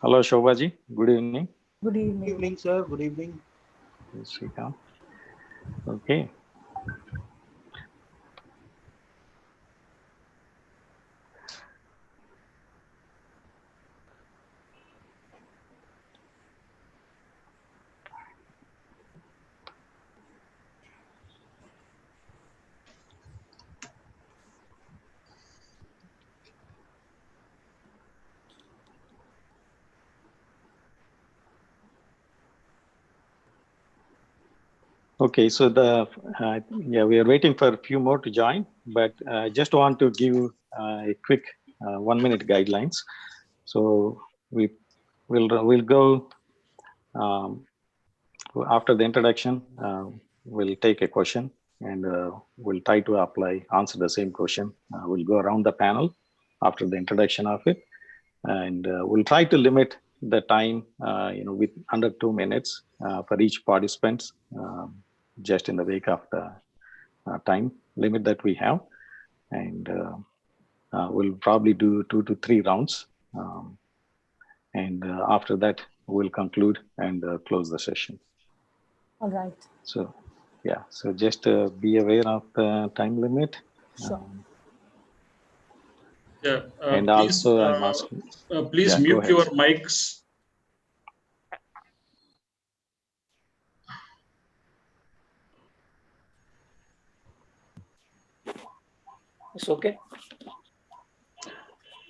Hello, Shobhaji. Good evening. Good evening. Good evening, sir. Good evening. Okay. Okay, so we are waiting for a few more to join, but I just want to give a quick 1-minute guidelines. So we'll go after the introduction. We'll take a question and we'll try to answer the same question. We'll go around the panel after the introduction of it, and we'll try to limit the time, with under 2 minutes for each participant, just in the wake of the time limit that we have, and we'll probably do 2 to 3 rounds, and after that we'll conclude and close the session. All right. So yeah, so just be aware of the time limit. Sure. And please, also I'm asking, please mute your mics. It's okay.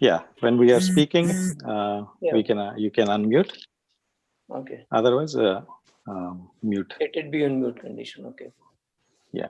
Yeah, when we are speaking, you can unmute. Okay. Otherwise, mute. Let it be on mute condition. Okay. Yeah.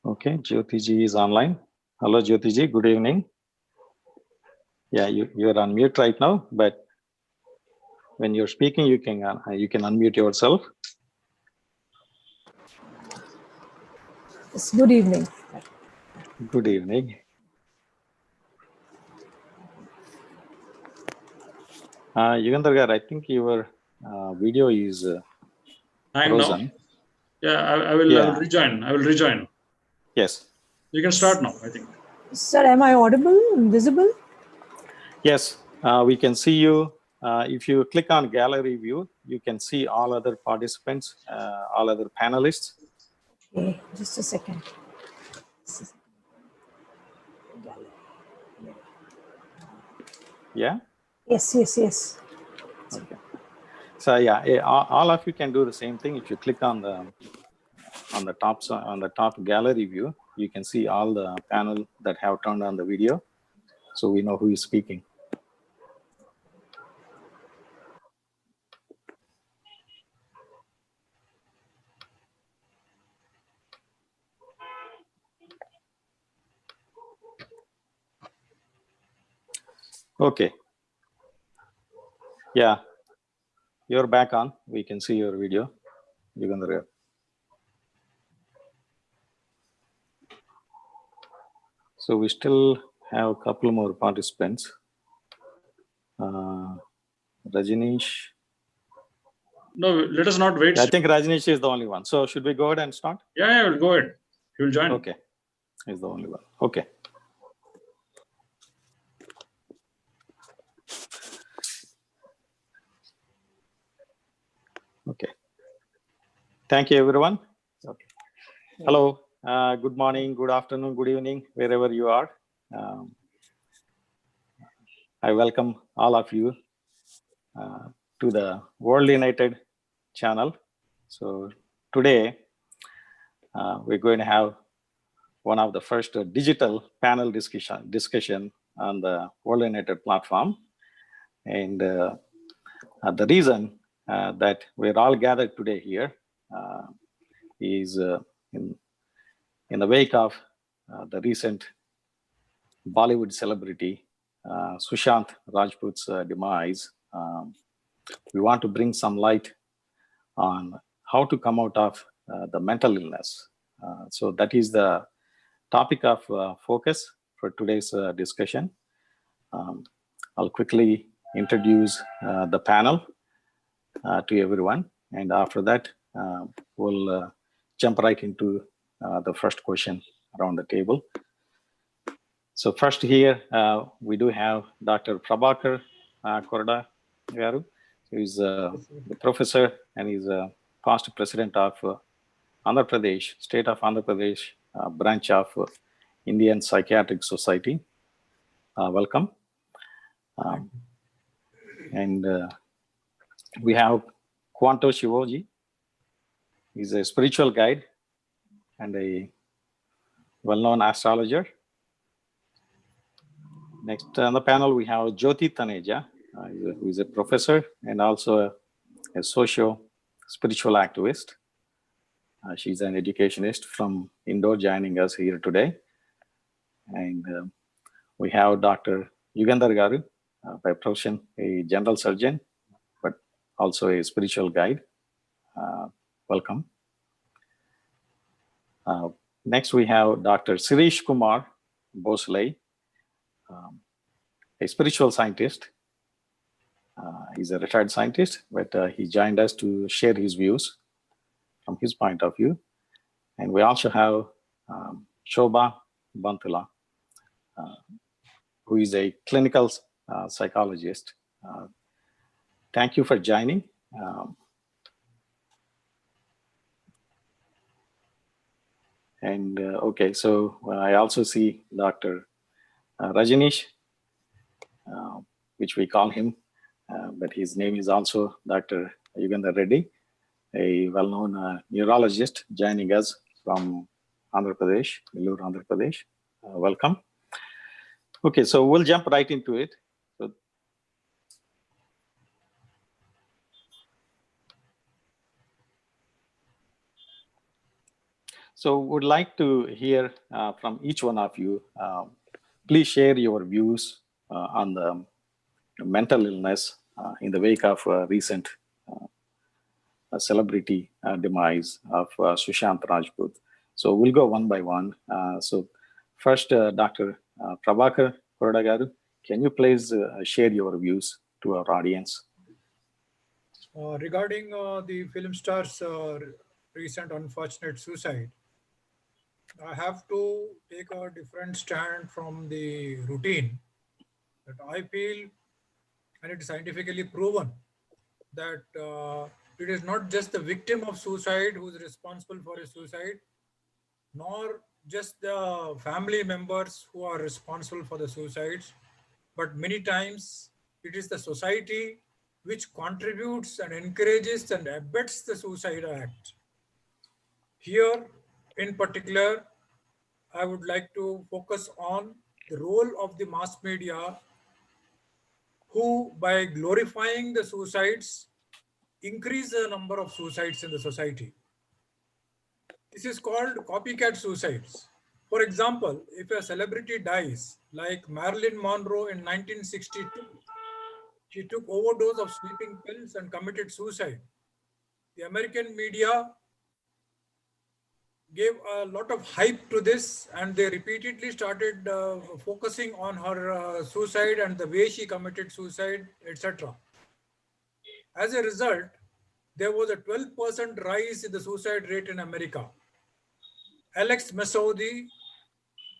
Okay, Jyotiji is online. Hello, Jyotiji. Good evening. Yeah, you're on mute right now, but when you're speaking, you can unmute yourself. Yes, good evening. Good evening. Yugandhar Gar, I think your video is frozen. Yeah, I will rejoin. I will rejoin. Yes. You can start now, I think. Sir, am I audible, visible? Yes, we can see you. If you click on gallery view, you can see all other participants, all other panelists. Okay, just a second. Yeah. Yes. Okay. So yeah, all of you can do the same thing. If you click on the top gallery view, you can see all the panel that have turned on the video, so we know who is speaking. Okay. Yeah, you're back on. We can see your video. Yugandhar. So we still have a couple more participants. Rajneesh. No, let us not wait. I think Rajneesh is the only one. So should we go ahead and start? Yeah, we'll go ahead. He will join. Okay. He's the only one. Okay. Okay. Thank you, everyone. Okay. Hello. Good morning, good afternoon, good evening, wherever you are. I welcome all of you to the World United channel. So today, we're going to have one of the first digital panel discussion on the World United platform. And the reason that we're all gathered today here is in the wake of the recent Bollywood celebrity Sushant Rajput's demise. We want to bring some light on how to come out of the mental illness. So that is the topic of focus for today's discussion. I'll quickly introduce the panel to everyone, and after that, we'll jump right into the first question around the table. So first here, we do have Dr. Prabhakar Korda Garu, who is the professor and is a past president of Andhra Pradesh, state of Andhra Pradesh branch of Indian Psychiatric Society. Welcome. And we have Kwanto Shivoji. He's a spiritual guide and a well-known astrologer. Next on the panel, we have Jyoti Taneja, who is a professor and also a socio-spiritual activist. She's an educationist from Indore joining us here today. And we have Dr. Yugandhar Garu, by profession a general surgeon, but also a spiritual guide. Welcome. Next, we have Dr. Sirish Kumar Bosle, a spiritual scientist. He's a retired scientist, but he joined us to share his views from his point of view. And we also have Shobha Bantula, who is a clinical psychologist. Thank you for joining. Okay, so I also see Dr. Rajanish, which we call him, but his name is also Dr. Yugandhar Reddy, a well-known neurologist joining us from Andhra Pradesh, Nellore, Andhra Pradesh. Welcome. Okay, so we'll jump right into it. So would like to hear from each one of you. Please share your views on the mental illness in the wake of recent celebrity demise of Sushant Rajput. So we'll go one by one. So first, Dr. Prabhakar Korada, can you please share your views to our audience? Regarding the film star's recent unfortunate suicide, I have to take a different stand from the routine that I feel, and it is scientifically proven, that it is not just the victim of suicide who is responsible for a suicide, nor just the family members who are responsible for the suicides, but many times it is the society which contributes and encourages and abets the suicide act. Here, in particular, I would like to focus on the role of the mass media, who, by glorifying the suicides, increase the number of suicides in the society. This is called copycat suicides. For example, if a celebrity dies, like Marilyn Monroe in 1962, she took overdose of sleeping pills and committed suicide. The American media gave a lot of hype to this, and they repeatedly started focusing on her suicide and the way she committed suicide, etc. As a result, there was a 12% rise in the suicide rate in America. Alex Masoudi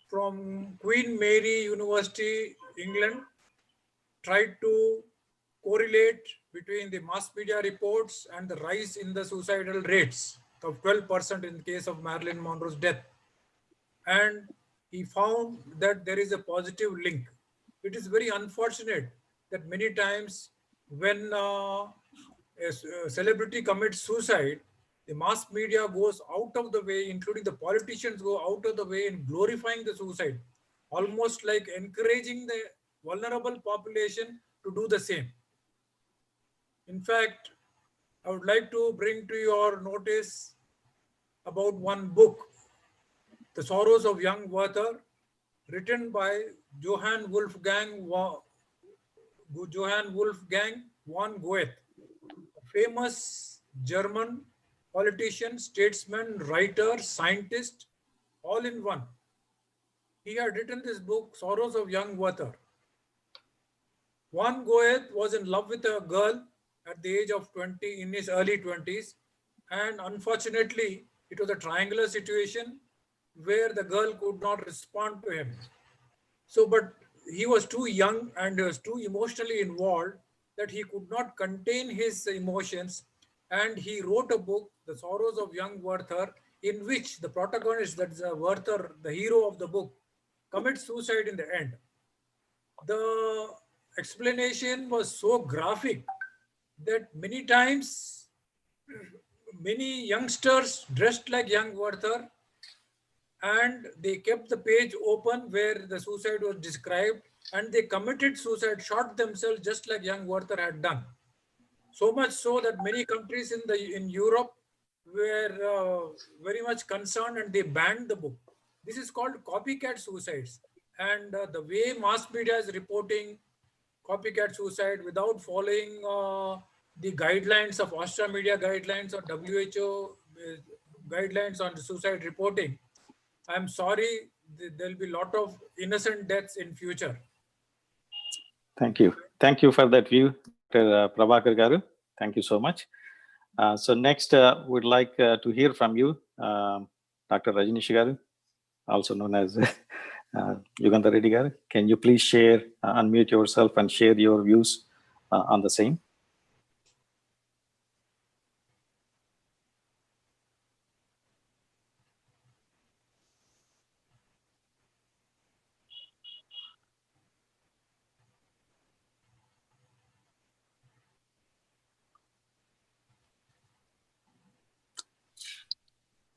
from Queen Mary University, England, tried to correlate between the mass media reports and the rise in the suicidal rates of 12% in the case of Marilyn Monroe's death. And he found that there is a positive link. It is very unfortunate that many times when a celebrity commits suicide, the mass media goes out of the way, including the politicians go out of the way in glorifying the suicide, almost like encouraging the vulnerable population to do the same. In fact, I would like to bring to your notice about one book, The Sorrows of Young Werther, written by Johann Wolfgang von Goethe, a famous German politician, statesman, writer, scientist, all in one. He had written this book, Sorrows of Young Werther. Von Goethe was in love with a girl at the age of 20, in his early 20s, and unfortunately, it was a triangular situation where the girl could not respond to him. So, but he was too young and was too emotionally involved that he could not contain his emotions, and he wrote a book, The Sorrows of Young Werther, in which the protagonist, that's Werther, the hero of the book, commits suicide in the end. The explanation was so graphic that many times many youngsters dressed like young Werther, and they kept the page open where the suicide was described, and they committed suicide, shot themselves just like young Werther had done. So much so that many countries in Europe were very much concerned, and they banned the book. This is called copycat suicides, and the way mass media is reporting copycat suicide without following the guidelines of Austria Media guidelines or WHO guidelines on suicide reporting, I'm sorry, there'll be a lot of innocent deaths in future. Thank you. Thank you for that view, Dr. Prabhakar Garu. Thank you so much. So next, we'd like to hear from you, Dr. Rajneesh Garu, also known as Yugandhar Reddy Garu. Can you please share, unmute yourself and share your views on the same?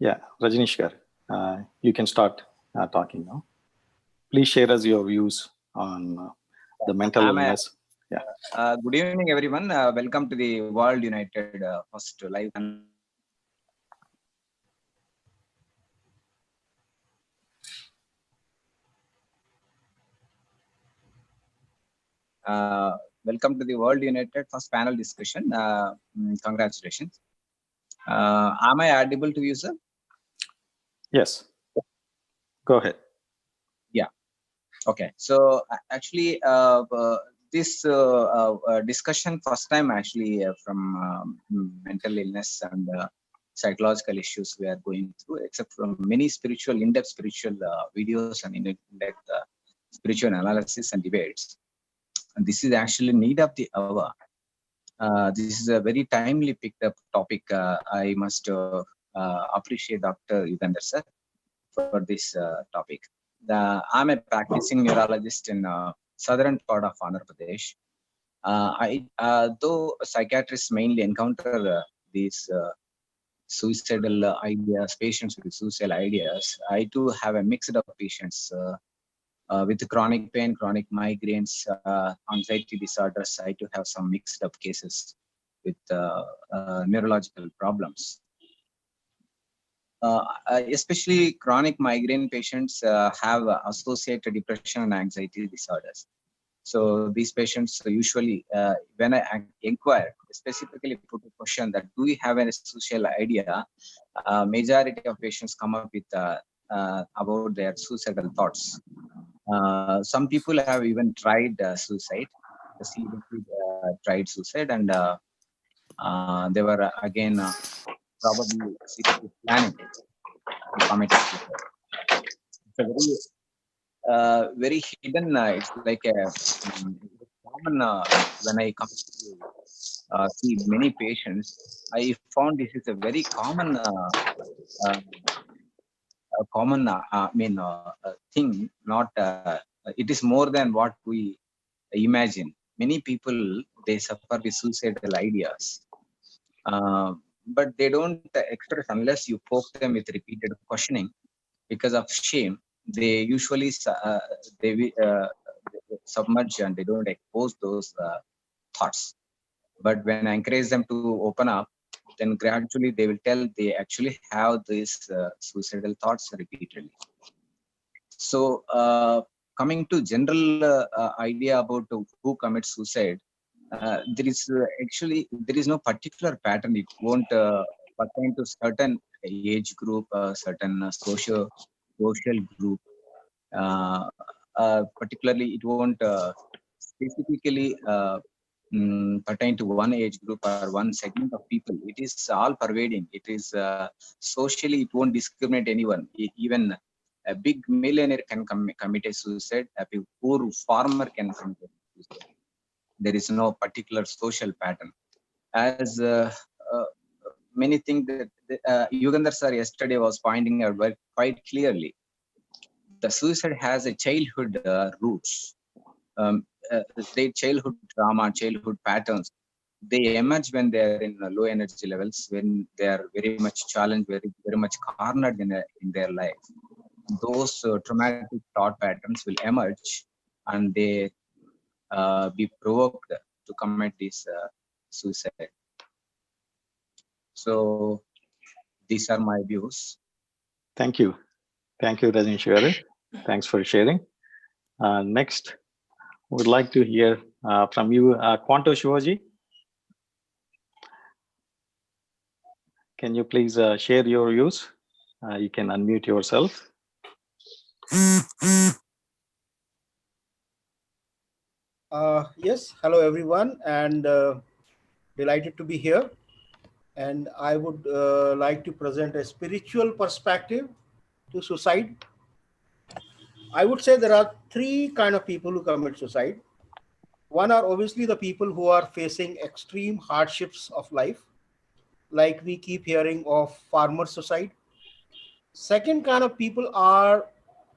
Yeah, Rajneesh Garu, you can start talking now. Please share us your views on the mental illness. Yeah. Good evening, everyone. Welcome to the World United first live. Welcome to the World United first panel discussion. Congratulations. Am I audible to you, sir? Yes. Go ahead. Yeah. Okay. So actually, this discussion first time actually from mental illness and psychological issues we are going through, except from many spiritual, in-depth spiritual videos and in-depth spiritual analysis and debates. And this is actually need of the hour. This is a very timely picked up topic. I must appreciate Dr. Yugandhar sir for this topic. I'm a practicing neurologist in southern part of Andhra Pradesh. Though psychiatrists mainly encounter these suicidal ideas, patients with suicidal ideas, I too have a mixed of patients with chronic pain, chronic migraines, anxiety disorders. I too have some mixed up cases with neurological problems. Especially chronic migraine patients have associated depression and anxiety disorders. So these patients usually, when I inquire, specifically put a question that do we have a suicidal idea, majority of patients come up with about their suicidal thoughts. Some people have even tried suicide, seriously tried suicide, and they were again probably seriously planning to commit suicide. It's a very hidden. It's like a common when I come to see many patients. I found this is a very common thing. Not it is more than what we imagine. Many people they suffer with suicidal ideas. But they don't express unless you poke them with repeated questioning. Because of shame, they usually they submerge and they don't expose those thoughts. But when I encourage them to open up, then gradually they will tell they actually have these suicidal thoughts repeatedly. So coming to general idea about who commits suicide, there is actually there is no particular pattern. It won't pertain to certain age group, certain social group. Uh, Particularly, it won't specifically pertain to one age group or one segment of people. It is all pervading. It is socially, it won't discriminate anyone. Even a big millionaire can commit a suicide. A poor farmer can commit a suicide. There is no particular social pattern. As uh, many think that Yugandhar sir yesterday was pointing out quite clearly, the suicide has a childhood roots. Um, their childhood trauma, childhood patterns, they emerge when they are in low energy levels, when they are very much challenged, very much cornered in their life. Those traumatic thought patterns will emerge, and they be provoked to commit this suicide. So these are my views. Thank you. Thank you, Rajnishwari. Thanks for sharing. Next, would like to hear from you, Quanto Shivaji. Can you please share your views? You can unmute yourself. Yes, hello everyone, and delighted to be here. And I would like to present a spiritual perspective to suicide. I would say there are three kind of people who commit suicide. One are obviously the people who are facing extreme hardships of life, like we keep hearing of farmer suicide. Second kind of people are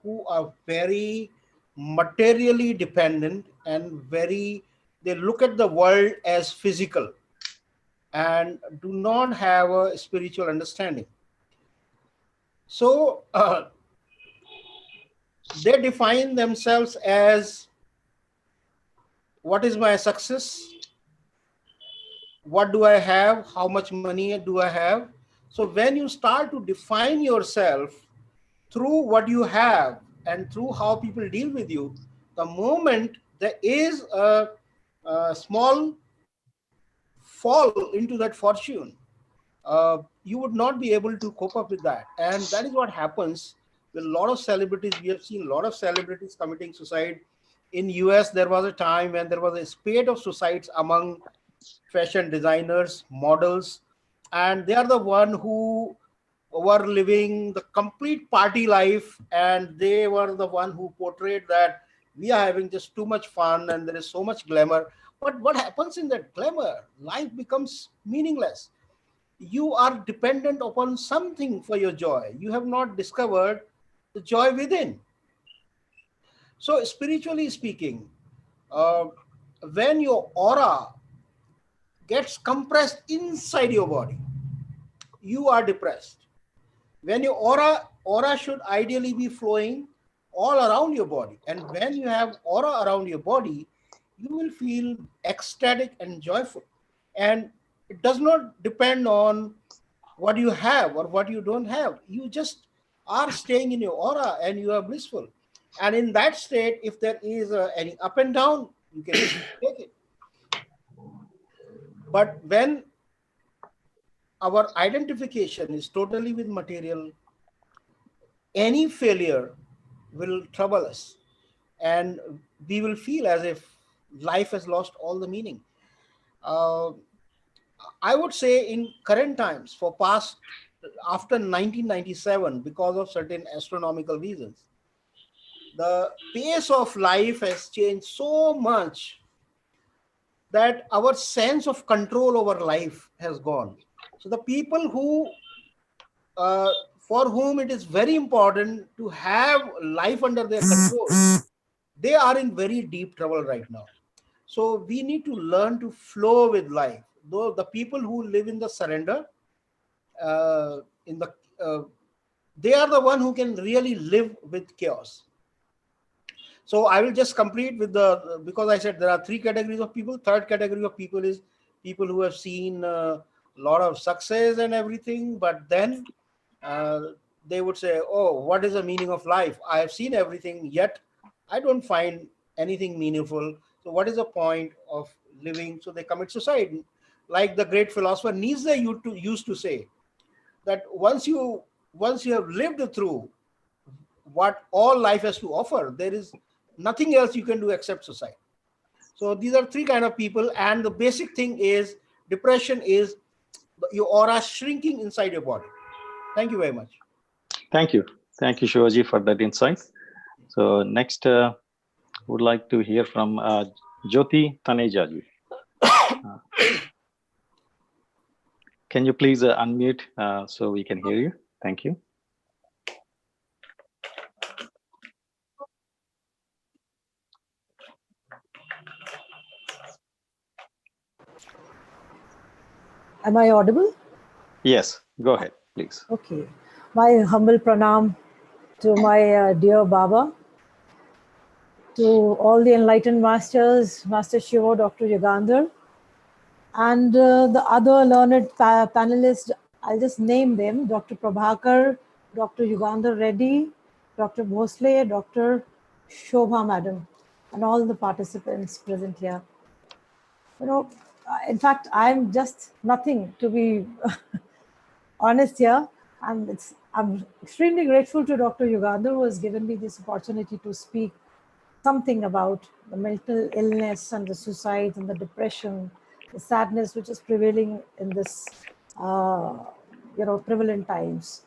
who are very materially dependent and they look at the world as physical and do not have a spiritual understanding. So they define themselves as what is my success? What do I have? How much money do I have? So when you start to define yourself through what you have and through how people deal with you, the moment there is a small fall into that fortune, you would not be able to cope up with that. And that is what happens with a lot of celebrities. We have seen a lot of celebrities committing suicide. In US, there was a time when there was a spate of suicides among fashion designers, models, and they are the one who were living the complete party life, and they were the one who portrayed that we are having just too much fun and there is so much glamour. But what happens in that glamour? Life becomes meaningless. You are dependent upon something for your joy. You have not discovered the joy within. So spiritually speaking, uh, when your aura gets compressed inside your body, you are depressed. When your aura should ideally be flowing all around your body, and when you have aura around your body, you will feel ecstatic and joyful. And it does not depend on what you have or what you don't have. You just are staying in your aura and you are blissful. And in that state, if there is any up and down, you can take it. But when our identification is totally with material, any failure will trouble us, and we will feel as if life has lost all the meaning. Uh, I would say in current times, for past after 1997, because of certain astronomical reasons, the pace of life has changed so much that our sense of control over life has gone. So the people who for whom it is very important to have life under their control, they are in very deep trouble right now. So we need to learn to flow with life. Though the people who live in the surrender, in the they are the one who can really live with chaos. So I will just complete with because I said there are three categories of people. Third category of people is people who have seen lot of success and everything, but then they would say, oh, what is the meaning of life? I have seen everything, yet I don't find anything meaningful. So what is the point of living? So they commit suicide. Like the great philosopher Nietzsche used to say, that once you have lived through what all life has to offer, there is nothing else you can do except suicide. So these are three kind of people, and the basic thing is depression is your aura shrinking inside your body. Thank you very much. Thank you. Thank you, Shivaji, for that insight. So next, would like to hear from Jyoti Tanejaji. Can you please unmute so we can hear you? Thank you. Am I audible? Yes, go ahead, please. Okay. My humble pranam to my dear Baba, to all the enlightened masters, Master Shiva, Dr. Yugandhar, and the other learned panelists. I'll just name them: Dr. Prabhakar, Dr. Yugandhar Reddy, Dr. Bhosle, Dr. Shobha Madam, and all the participants present here. You know, in fact, I'm just nothing, to be honest here. And I'm extremely grateful to Dr. Yugandhar, who has given me this opportunity to speak something about the mental illness and the suicides and the depression, the sadness which is prevailing in this, prevalent times.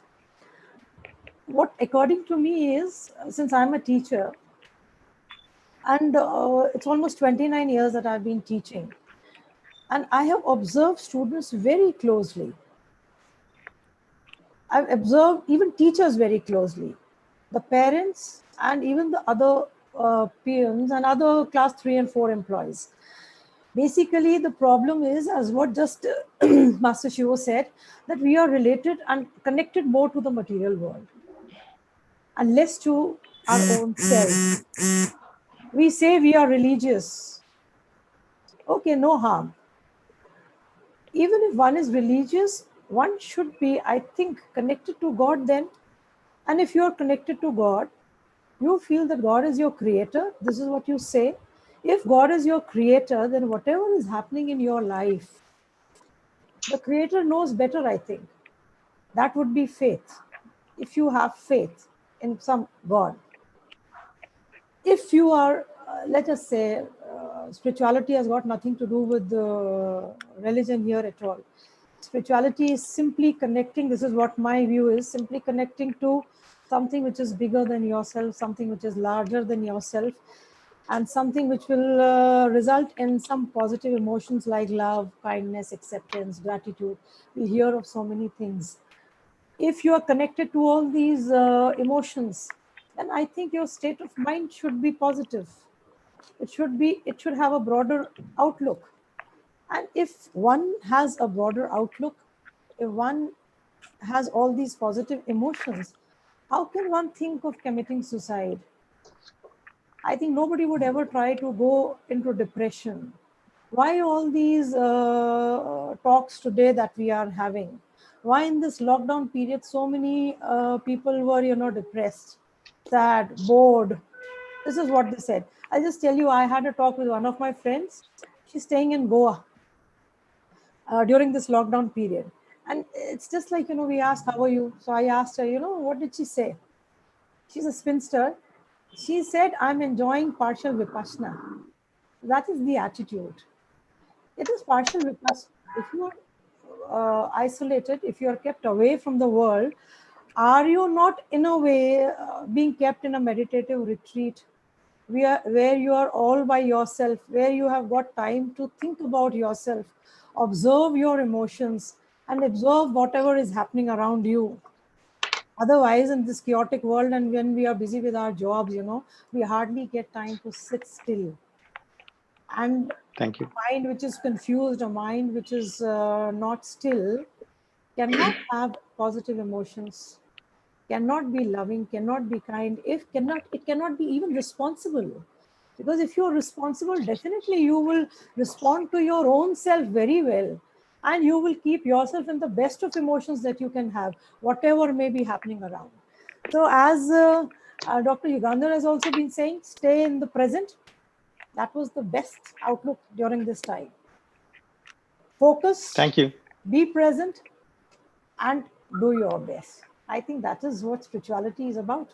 What, according to me, is, since I'm a teacher, and it's almost 29 years that I've been teaching, and I have observed students very closely. I've observed even teachers very closely, the parents, and even the other peons and other class 3 and 4 employees. Basically, the problem is, as what just Master Shiva said, that we are related and connected more to the material world and less to our own self. We say we are religious. Okay, no harm. Even if one is religious, one should be, I think, connected to God then. And if you're connected to God, you feel that God is your creator. This is what you say. If God is your creator, then whatever is happening in your life, the creator knows better, I think. That would be faith. If you have faith in some God. If you are, let us say, spirituality has got nothing to do with the religion here at all. Spirituality is simply connecting, this is what my view is, simply connecting to something which is bigger than yourself, something which is larger than yourself, and something which will result in some positive emotions like love, kindness, acceptance, gratitude. We hear of so many things. If you are connected to all these emotions, then I think your state of mind should be positive. It should have a broader outlook. And if one has a broader outlook, if one has all these positive emotions, how can one think of committing suicide? I think nobody would ever try to go into depression. Why all these talks today that we are having? Why in this lockdown period so many people were, depressed, sad, bored? This is what they said. I'll just tell you, I had a talk with one of my friends. She's staying in Goa during this lockdown period. And it's just like, we asked, how are you? So I asked her, what did she say? She's a spinster. She said, I'm enjoying partial vipassana. That is the attitude. It is partial vipassana. If you are isolated, if you are kept away from the world, are you not in a way being kept in a meditative retreat where you are all by yourself, where you have got time to think about yourself, observe your emotions, and observe whatever is happening around you? Otherwise, in this chaotic world, and when we are busy with our jobs, we hardly get time to sit still. And Thank you. a mind which is confused, a mind which is not still, cannot have positive emotions, cannot be loving, cannot be kind, it cannot be even responsible. Because if you're responsible, definitely you will respond to your own self very well. and you will keep yourself in the best of emotions that you can have, whatever may be happening around. So as Dr. Yugandhar has also been saying, stay in the present. That was the best outlook during this time. Focus. Thank you. Be present and do your best. I think that is what spirituality is about.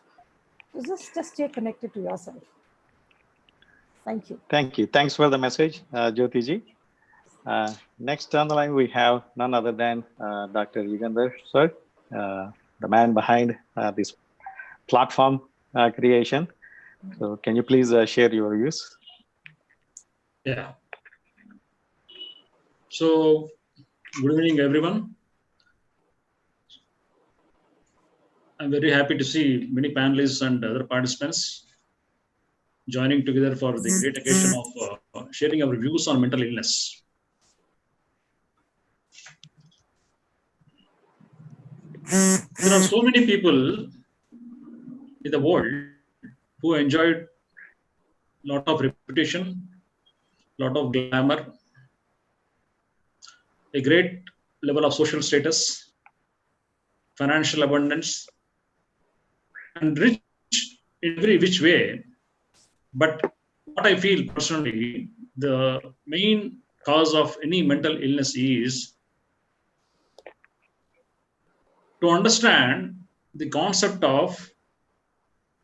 So just stay connected to yourself. Thank you. Thank you. Thanks for the message, Jyoti ji. Next on the line, we have none other than Dr. Yugandhar, sir, the man behind this platform creation. So can you please share your views? Yeah. So, good evening, everyone. I'm very happy to see many panelists and other participants joining together for the great occasion of sharing our views on mental illness. There are so many people in the world who enjoyed a lot of reputation, lot of glamour, a great level of social status, financial abundance, and rich in every which way. But what I feel personally, the main cause of any mental illness is to understand the concept of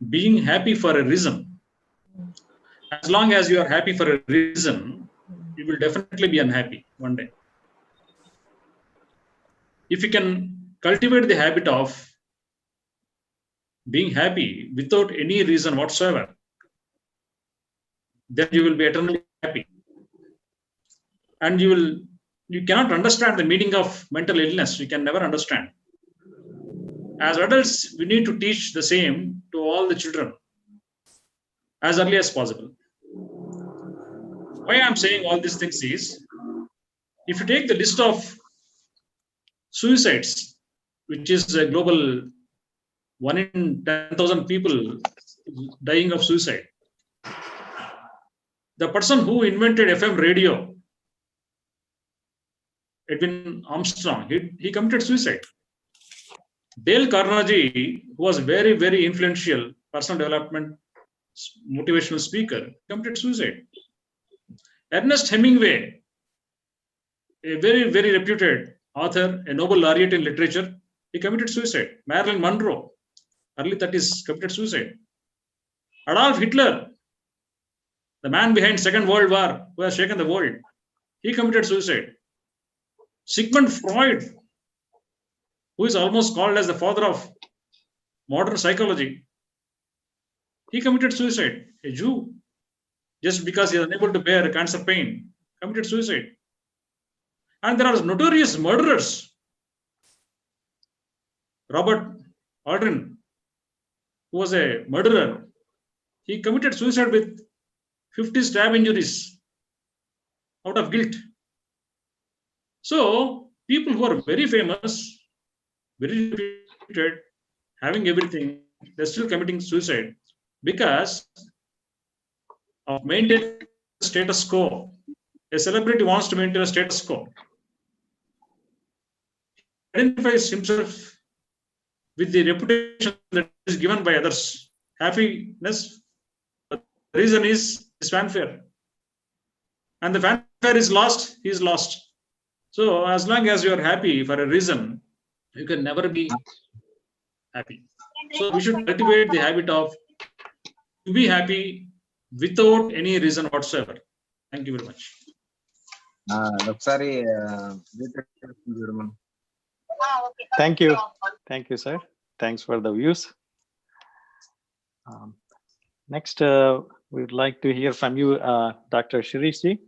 being happy for a reason. As long as you are happy for a reason, you will definitely be unhappy one day. If you can cultivate the habit of being happy without any reason whatsoever, then you will be eternally happy. And you cannot understand the meaning of mental illness. You can never understand. As adults, we need to teach the same to all the children as early as possible. Why I'm saying all these things is, if you take the list of suicides, which is a global 1 in 10,000 people dying of suicide, the person who invented FM radio, Edwin Armstrong, he committed suicide. Dale Carnegie, who was very, very influential personal development motivational speaker, committed suicide. Ernest Hemingway, a very, very reputed author, a Nobel laureate in literature, he committed suicide. Marilyn Monroe, early 30s, committed suicide. Adolf Hitler, the man behind Second World War, who has shaken the world, he committed suicide. Sigmund Freud, who is almost called as the father of modern psychology, he committed suicide. A Jew, just because he is unable to bear cancer pain, committed suicide. And there are notorious murderers. Robert Aldrin, who was a murderer, he committed suicide with 50 stab injuries out of guilt. So people who are very famous, very reputed, having everything, they're still committing suicide because of maintaining status quo. A celebrity wants to maintain a status quo. He identifies himself with the reputation that is given by others. Happiness, the reason is his fanfare. And the fanfare is lost, he is lost. So as long as you are happy for a reason, you can never be happy. So we should cultivate the habit of to be happy without any reason whatsoever. Thank you very much. Thank you. Thank you, sir. Thanks for the views. Next, we would like to hear from you, Dr. Shirish ji.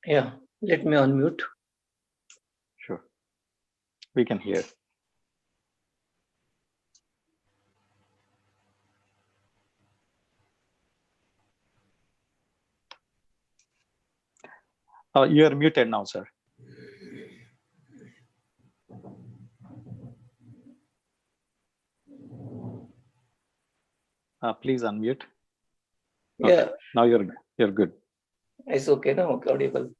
Yeah, let me unmute. Sure. We can hear. You are muted now, sir. Please unmute. Okay. Yeah. Now you're good. It's okay now, okay, audible.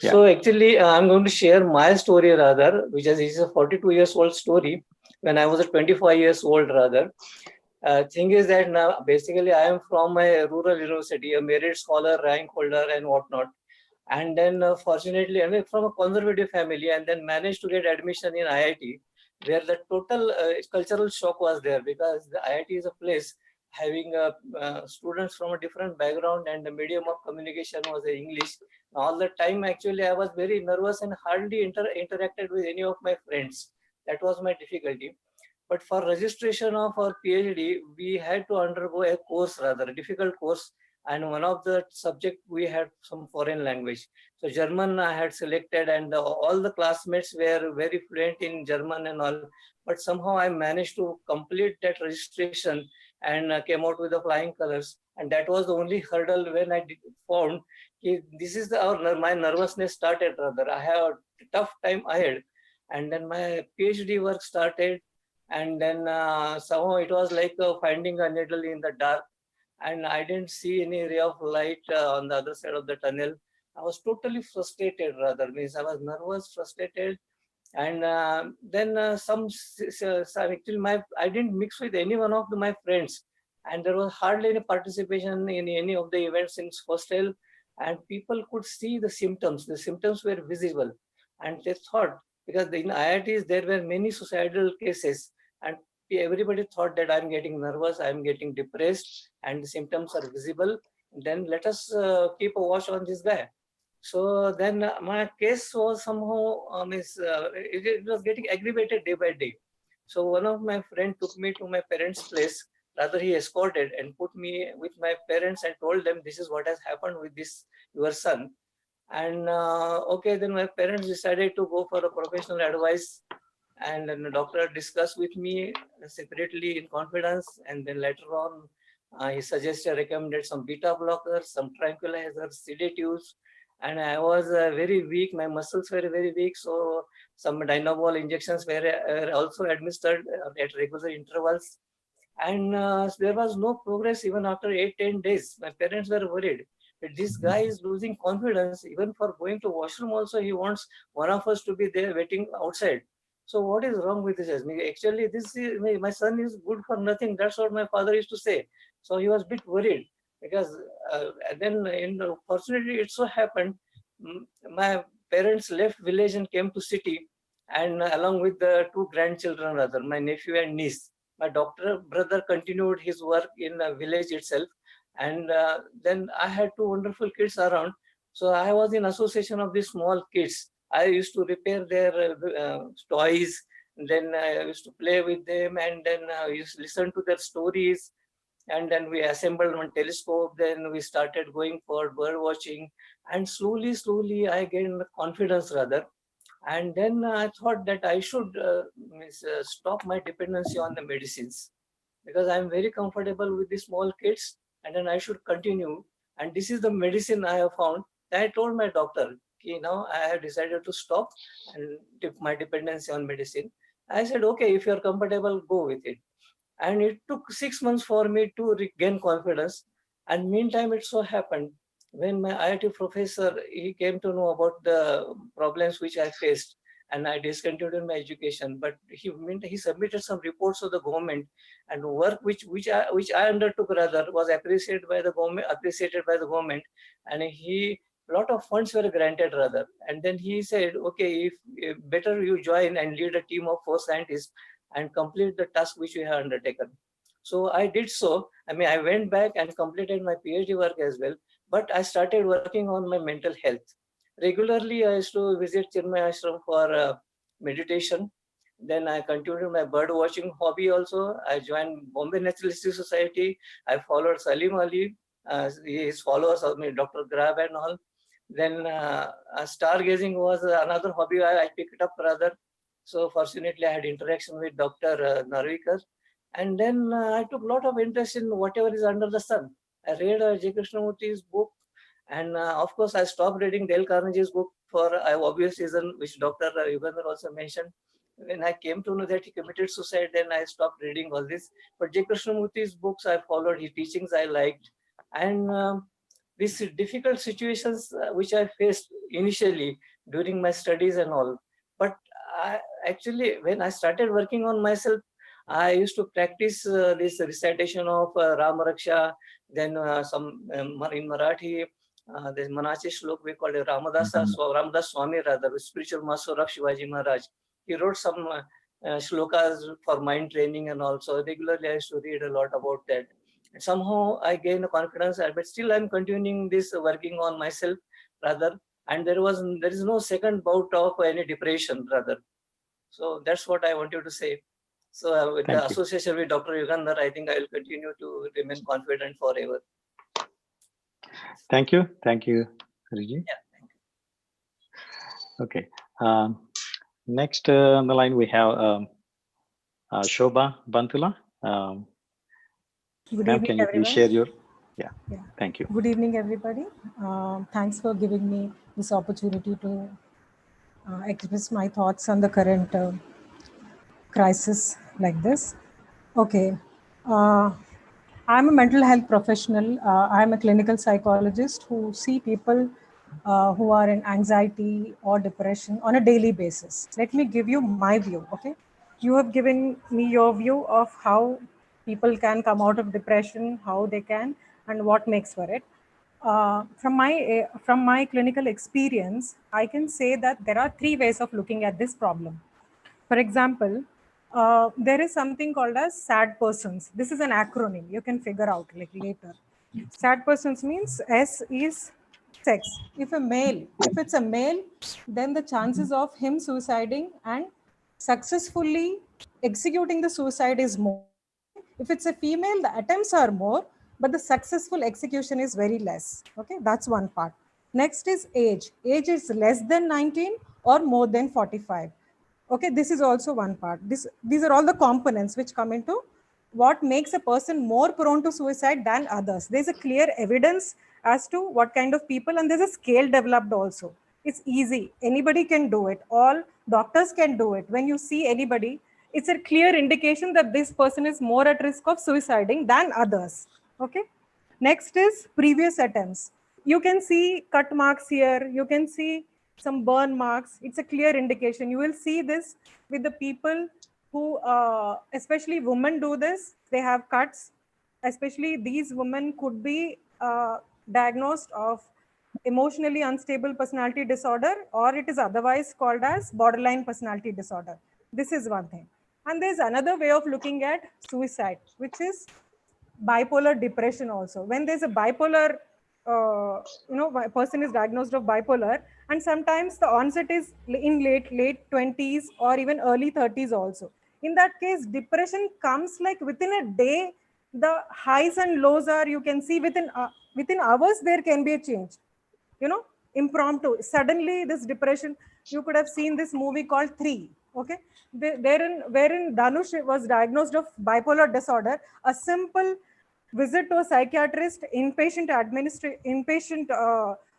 So actually, I'm going to share my story rather, which is a 42 years old story when I was 25 years old rather. Thing is that now basically I am from a rural university, a merit scholar, rank holder, and whatnot. And then fortunately, I mean, from a conservative family, and then managed to get admission in IIT, where the total cultural shock was there because the IIT is a place having students from a different background, and the medium of communication was English. All the time, actually, I was very nervous and hardly interacted with any of my friends. That was my difficulty. But for registration of our PhD, we had to undergo a course, rather a difficult course. And one of the subject we had some foreign language. So German I had selected, and all the classmates were very fluent in German and all. But somehow I managed to complete that registration and came out with the flying colors. And that was the only hurdle when I found this is my nervousness started rather. I have a tough time ahead. And then my PhD work started, and then somehow it was like finding a needle in the dark, and I didn't see any ray of light on the other side of the tunnel. I was totally frustrated rather, means I was nervous, frustrated, and then actually I didn't mix with any one of my friends, and there was hardly any participation in any of the events in hostel, and people could see the symptoms were visible, and they thought, because in IITs there were many suicidal cases, and everybody thought that I'm getting nervous, I'm getting depressed, and the symptoms are visible, then let us keep a watch on this guy. So then my case was somehow, it was getting aggravated day by day. So one of my friends took me to my parents' place. Rather, he escorted and put me with my parents and told them, this is what has happened with this, your son. And okay, then my parents decided to go for a professional advice. And then the doctor discussed with me separately in confidence. And then later on, he suggested, recommended some beta blockers, some tranquilizers, sedatives. And I was very weak. My muscles were very weak. So some dynamol injections were also administered at regular intervals. And there was no progress even after 8-10 days. My parents were worried that this guy is losing confidence. Even for going to washroom also, he wants one of us to be there waiting outside. So what is wrong with this? Actually, this is, my son is good for nothing. That's what my father used to say. So he was a bit worried because then, fortunately, it so happened my parents left village and came to city, and along with the two grandchildren, rather my nephew and niece. My doctor brother continued his work in a village itself, and then I had two wonderful kids around. So I was in association of these small kids. I used to repair their toys, and then I used to play with them, and then I used to listen to their stories. And then we assembled one telescope. Then we started going for bird watching, and slowly I gained confidence rather. And then I thought that I should stop my dependency on the medicines, because I'm very comfortable with the small kids, and then I should continue. And this is the medicine I have found. I told my doctor, now I have decided to stop and dip my dependency on medicine. I said, okay, if you're comfortable, go with it. And it took 6 months for me to regain confidence. And meantime, it so happened when my IIT professor, he came to know about the problems which I faced, and I discontinued my education. But he submitted some reports to the government, and work which I undertook rather was appreciated by the government, and a lot of funds were granted rather. And then he said, okay, if better you join and lead a team of 4 scientists and complete the task which we have undertaken. So I did so. I went back and completed my PhD work as well, but I started working on my mental health. Regularly, I used to visit Chinmay Ashram for meditation. Then I continued my bird watching hobby also. I joined Bombay Naturalistic Society. I followed Salim Ali, his followers of me, Dr. Grab and all. Then stargazing was another hobby I picked up rather. So fortunately, I had interaction with Dr. Narvikar. And then I took a lot of interest in whatever is under the sun. I read J. Krishnamurti's book, and of course, I stopped reading Dale Carnegie's book for obvious reason, which Dr. Yugandhar also mentioned. When I came to know that he committed suicide, then I stopped reading all this. But J. Krishnamurti's books I followed, his teachings I liked. And these difficult situations which I faced initially during my studies and all. But actually, when I started working on myself, I used to practice this recitation of Ram Raksha, then some in Marathi, this Manache Shlok we call it Ramadas Swami, rather, spiritual master of Shivaji Maharaj. He wrote some shlokas for mind training, and also regularly I used to read a lot about that. And somehow I gained confidence, but still I'm continuing this working on myself rather. And there is no second bout of any depression rather. So that's what I wanted to say. So with the association with Dr. Yugandhar, I think I will continue to remain confident forever. Thank you, Riji. Yeah, thank you. Okay. Next on the line we have Shobha Bantula. Good Ma'am, evening, can you everyone. please share your? Yeah. Thank you. Good evening, everybody. Thanks for giving me this opportunity to express my thoughts on the current crisis like this. Okay. I'm a mental health professional. I'm a clinical psychologist who see people who are in anxiety or depression on a daily basis. Let me give you my view, okay? You have given me your view of how people can come out of depression, how they can, and what makes for it. From my clinical experience, I can say that there are three ways of looking at this problem. For example, there is something called as sad persons. This is an acronym you can figure out like later. Sad persons means S is sex. If it's a male, then the chances of him suiciding and successfully executing the suicide is more. Okay? If it's a female, the attempts are more, but the successful execution is very less. Okay, that's one part. Next is age. Age is less than 19 or more than 45. Okay, this is also one part. These are all the components which come into what makes a person more prone to suicide than others. There's a clear evidence as to what kind of people, and there's a scale developed also. It's easy. Anybody can do it. All doctors can do it. When you see anybody, it's a clear indication that this person is more at risk of suiciding than others. Okay. Next is previous attempts. You can see cut marks here. You can see some burn marks. It's a clear indication. You will see this with the people who, especially women do this. They have cuts. Especially these women could be diagnosed of emotionally unstable personality disorder, or it is otherwise called as borderline personality disorder. This is one thing. And there's another way of looking at suicide, which is bipolar depression also. When there's a bipolar, person is diagnosed of bipolar, and sometimes the onset is in late 20s or even early 30s also. In that case, depression comes like within a day. The highs and lows are, you can see within hours there can be a change. Impromptu. Suddenly this depression, you could have seen this movie called Thru. Okay, wherein Dhanush was diagnosed of bipolar disorder. A simple visit to a psychiatrist, inpatient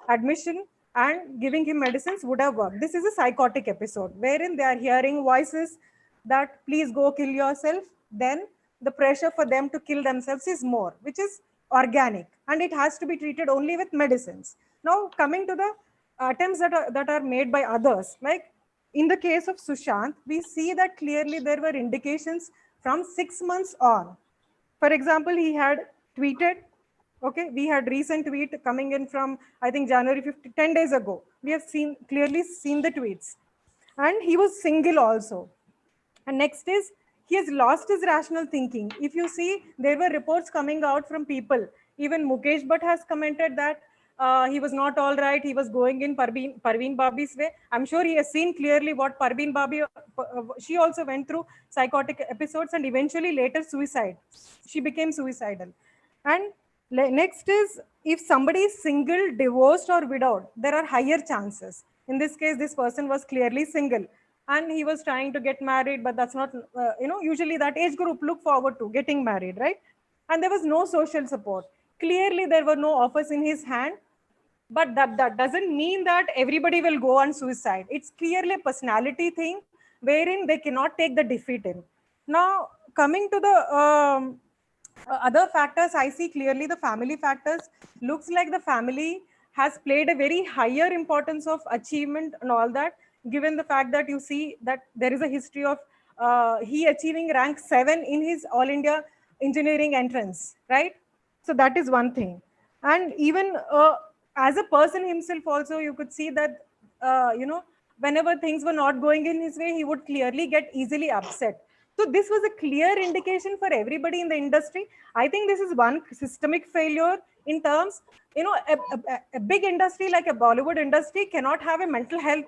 admission, and giving him medicines would have worked. This is a psychotic episode wherein they are hearing voices that please go kill yourself. Then the pressure for them to kill themselves is more, which is organic, and it has to be treated only with medicines. Now, coming to the attempts that are made by others, like in the case of Sushant, we see that clearly there were indications from 6 months on. For example, he had tweeted, okay, we had recent tweet coming in from, I think, January 50, 10 days ago. We have clearly seen the tweets. And he was single also. And next is, he has lost his rational thinking. If you see, there were reports coming out from people. Even Mukesh Bhatt has commented that he was not all right. He was going in Parveen Babi's way. I'm sure he has seen clearly what Parveen Babi, she also went through psychotic episodes and eventually later suicide. She became suicidal. And next is, if somebody is single, divorced or widowed, there are higher chances. In this case, this person was clearly single and he was trying to get married, but that's not, usually that age group look forward to getting married, right? And there was no social support. Clearly, there were no offers in his hand, but that doesn't mean that everybody will go on suicide. It's clearly a personality thing wherein they cannot take the defeat in. Now, coming to the other factors, I see clearly the family factors. Looks like the family has played a very higher importance of achievement and all that, given the fact that you see that there is a history of he achieving rank 7 in his All India engineering entrance, right? So that is one thing. And even as a person himself also, you could see that, whenever things were not going in his way, he would clearly get easily upset. So this was a clear indication for everybody in the industry. I think this is one systemic failure in terms, a big industry like a Bollywood industry cannot have a mental health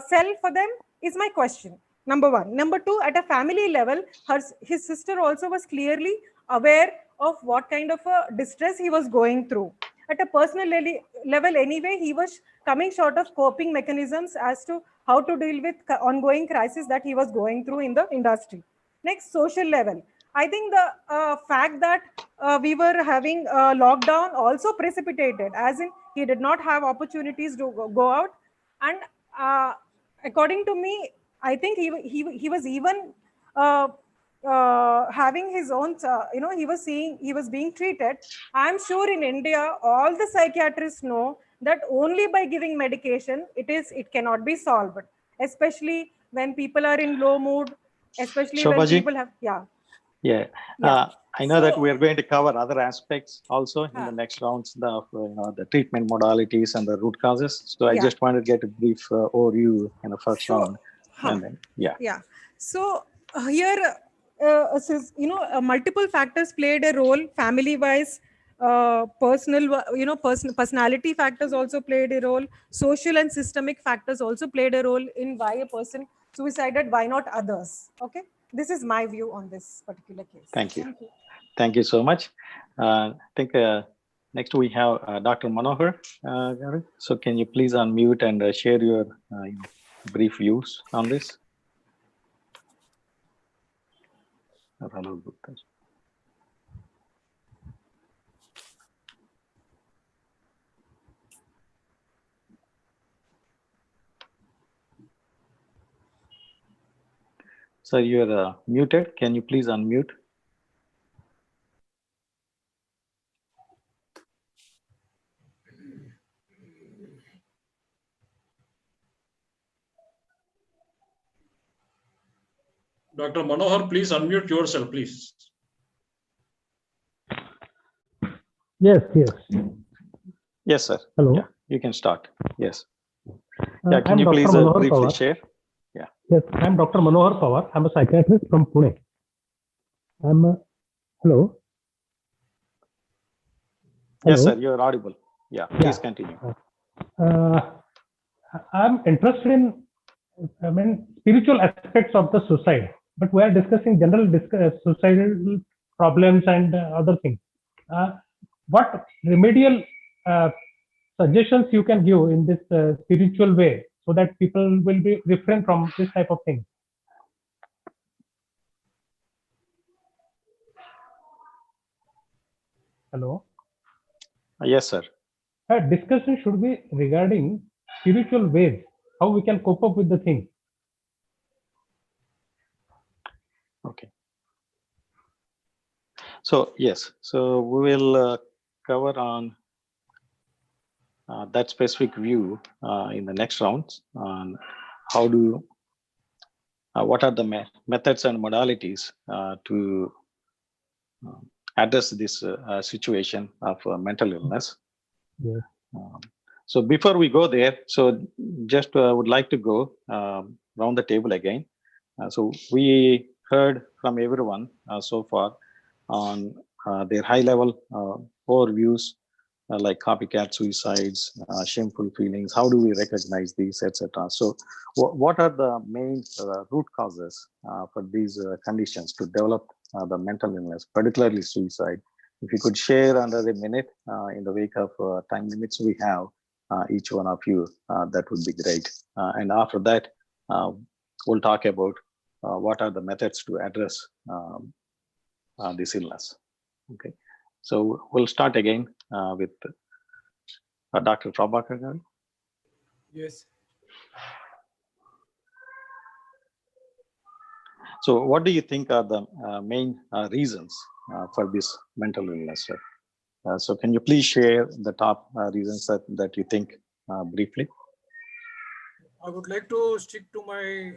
cell for them, is my question. Number one. Number two, at a family level, his sister also was clearly aware of what kind of a distress he was going through. At a personal level anyway, he was coming short of coping mechanisms as to how to deal with ongoing crisis that he was going through in the industry. Next, social level. I think the fact that we were having lockdown also precipitated, as in he did not have opportunities to go out. And according to me, I think he was even having his own, he was being treated. I'm sure in India, all the psychiatrists know that only by giving medication, it cannot be solved, especially when people are in low mood, especially when Shobhaji? people have, yeah. Yeah. Yeah. I know that So- we are going to cover other aspects also in the next rounds, the treatment modalities and the root causes. So I Yeah. just wanted to get a brief overview in the first Sure. round. And then, yeah. Yeah. So here, multiple factors played a role, family-wise, personality factors also played a role, social and systemic factors also played a role in why a person suicided, why not others. Okay. This is my view on this particular case. Thank you. Thank you so much. I think next we have Dr. Manohar. So can you please unmute and share your brief views on this? So you're muted. Can you please unmute? Dr. Manohar, please unmute yourself, please. Yes. Yes, sir. Hello. Yeah, you can start. Yes. Yeah, can I'm you Dr. please Manohar briefly Pawar. share? Yeah. Yes, I'm Dr. Manohar Pawar. I'm a psychiatrist from Pune. Hello. Yes, Hello. sir. You're audible. Yeah, please continue. I'm interested in, spiritual aspects of the suicide, but we are discussing general suicidal problems and other things. What remedial suggestions you can give in this spiritual way so that people will be refrain from this type of thing? Hello. Yes, sir. Discussion should be regarding spiritual ways, how we can cope up with the thing. Okay. So yes, so we will cover on that specific view in the next rounds on how do what are the methods and modalities to address this situation of mental illness. Yes. So before we go there, so just would like to go round the table again. So we heard from everyone so far on their high-level overviews like copycat suicides, shameful feelings. How do we recognize these, etc. So what are the main root causes for these conditions to develop the mental illness, particularly suicide? If you could share under a minute in the wake of time limits we have, each one of you, that would be great. And after that, we'll talk about what are the methods to address this illness. Okay, so we'll start again with Dr. Prabhakar. Yes. So what do you think are the main reasons for this mental illness, sir? So can you please share the top reasons that you think briefly? I would like to stick to my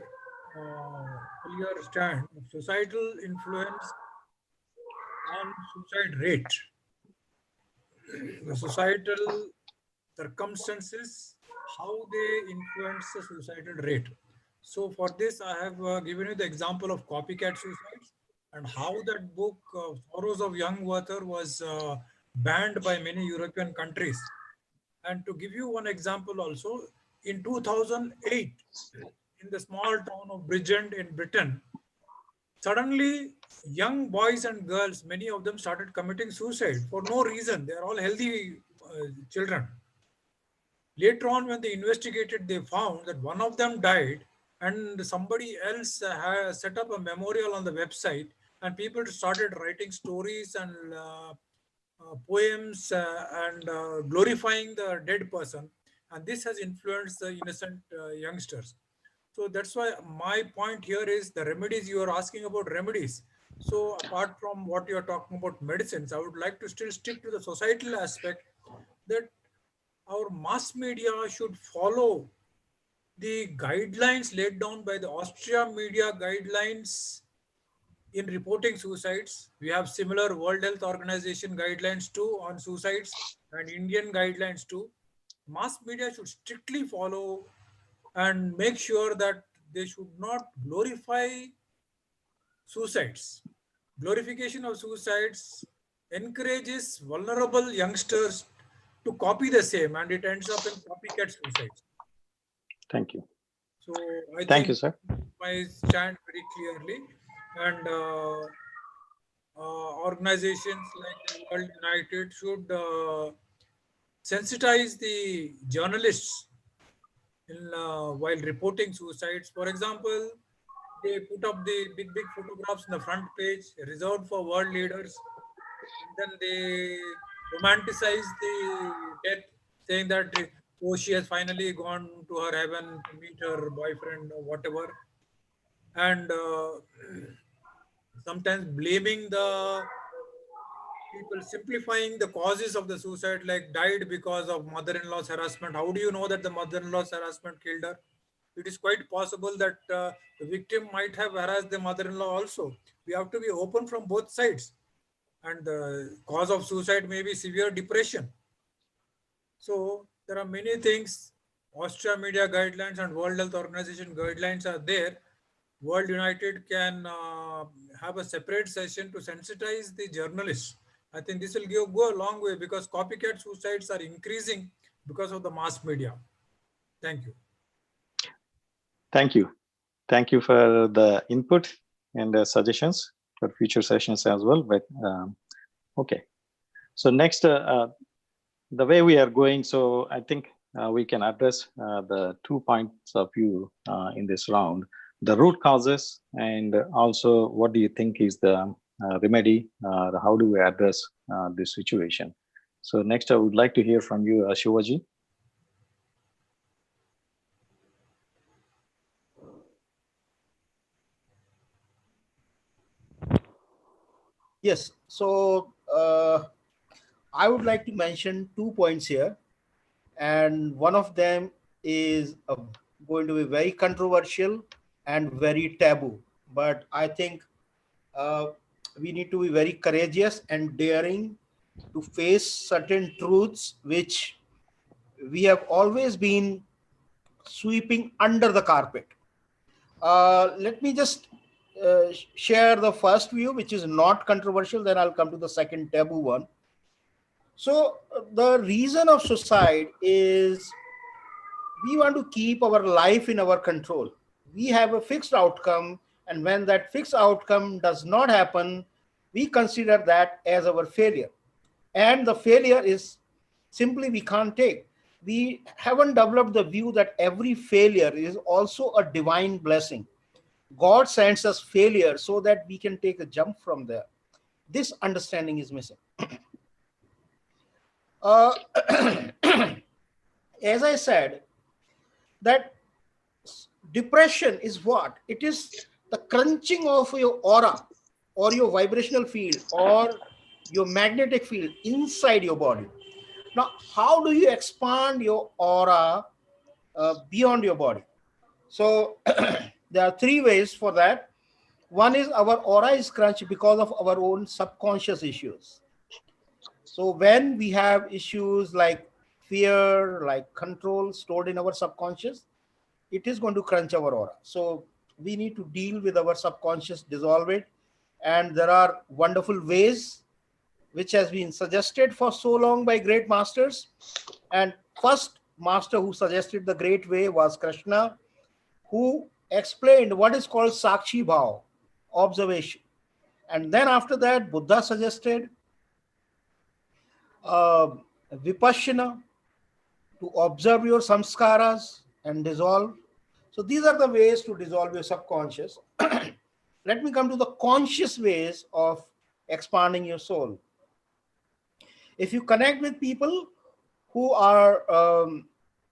earlier stand of societal influence on suicide rate. The societal circumstances, how they influence the suicidal rate. So for this, I have given you the example of copycat suicides and how that book, Sorrows of Young Werther, was banned by many European countries. And to give you one example also, in 2008, in the small town of Bridgend in Britain, suddenly young boys and girls, many of them started committing suicide for no reason. They are all healthy children. Later on, when they investigated, they found that one of them died and somebody else has set up a memorial on the website, and people started writing stories and poems and glorifying the dead person. And this has influenced the innocent youngsters. So that's why my point here is the remedies. You are asking about remedies. So apart from what you are talking about medicines, I would like to still stick to the societal aspect, that our mass media should follow the guidelines laid down by the Austria media guidelines in reporting suicides. We have similar World Health Organization guidelines too on suicides and Indian guidelines too. Mass media should strictly follow and make sure that they should not glorify suicides. Glorification of suicides encourages vulnerable youngsters to copy the same, and it ends up in copycat suicides. Thank you. So I Thank you, think sir. I stand very clearly, and organizations like the World United should sensitize the journalists in while reporting suicides. For example, they put up the big photographs in the front page reserved for world leaders, and then they romanticize the death, saying that oh, she has finally gone to her heaven to meet her boyfriend or whatever, and sometimes blaming the people, simplifying the causes of the suicide, like died because of mother-in-law's harassment. How do you know that the mother-in-law's harassment killed her? It is quite possible that the victim might have harassed the mother-in-law also. We have to be open from both sides, and the cause of suicide may be severe depression. So there are many things. Austria media guidelines and World Health Organization guidelines are there. World United can have a separate session to sensitize the journalists. I think this will go a long way, because copycat suicides are increasing because of the mass media. Thank you. Thank you. Thank you for the input and the suggestions for future sessions as well. But okay. So next, the way we are going, so I think we can address the 2 points of view in this round: the root causes, and also what do you think is the remedy? How do we address this situation? So next, I would like to hear from you, Shivaji. Yes. So I would like to mention 2 points here, and one of them is going to be very controversial and very taboo. But I think we need to be very courageous and daring to face certain truths which we have always been sweeping under the carpet. Let me just share the first view, which is not controversial, then I'll come to the second taboo one. So the reason of suicide is we want to keep our life in our control. We have a fixed outcome, and when that fixed outcome does not happen, we consider that as our failure. And the failure is simply we can't take. We haven't developed the view that every failure is also a divine blessing. God sends us failure so that we can take a jump from there. This understanding is missing. As I said, that depression is what? It is the crunching of your aura or your vibrational field or your magnetic field inside your body. Now, how do you expand your aura beyond your body? So there are three ways for that. One is our aura is crunched because of our own subconscious issues. So when we have issues like fear, like control stored in our subconscious, it is going to crunch our aura. So we need to deal with our subconscious, dissolve it. And there are wonderful ways which has been suggested for so long by great masters. And first master who suggested the great way was Krishna, who explained what is called Sakshi Bhav, observation. And then after that, Buddha suggested uh, Vipassana, to observe your samskaras and dissolve. So these are the ways to dissolve your subconscious. Let me come to the conscious ways of expanding your soul. If you connect with people who are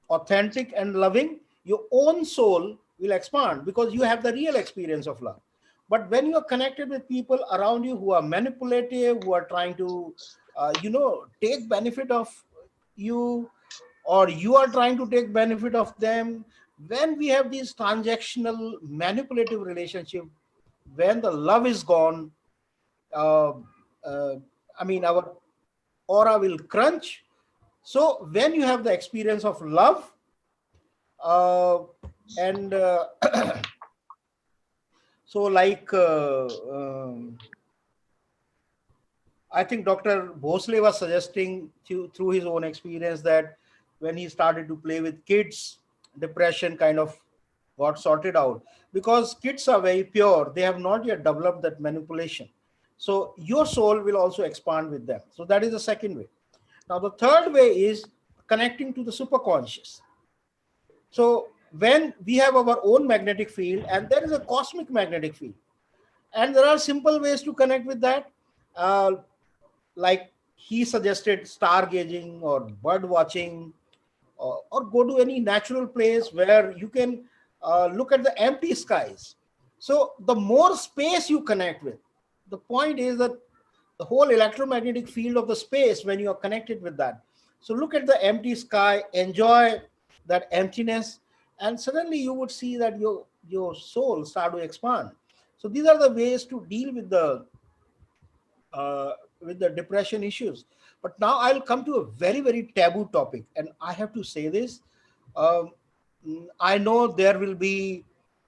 authentic and loving, your own soul will expand because you have the real experience of love. But when you are connected with people around you who are manipulative, who are trying to, take benefit of you, or you are trying to take benefit of them, when we have these transactional manipulative relationship, when the love is gone, uh, uh, our aura will crunch. So when you have the experience of love, uh, and so like I think Dr. Bhosle was suggesting through his own experience that when he started to play with kids, depression kind of got sorted out, because kids are very pure. They have not yet developed that manipulation. So your soul will also expand with them. So that is the second way. Now, the third way is connecting to the superconscious. So when we have our own magnetic field and there is a cosmic magnetic field, and there are simple ways to connect with that. Like he suggested stargazing or bird watching, or go to any natural place where you can look at the empty skies. So the more space you connect with, the point is that the whole electromagnetic field of the space, when you are connected with that, so look at the empty sky, enjoy that emptiness, and suddenly you would see that your soul start to expand. So these are the ways to deal uh, with the depression issues. But now I'll come to a very, very taboo topic, and I have to say this. Um, I know there will be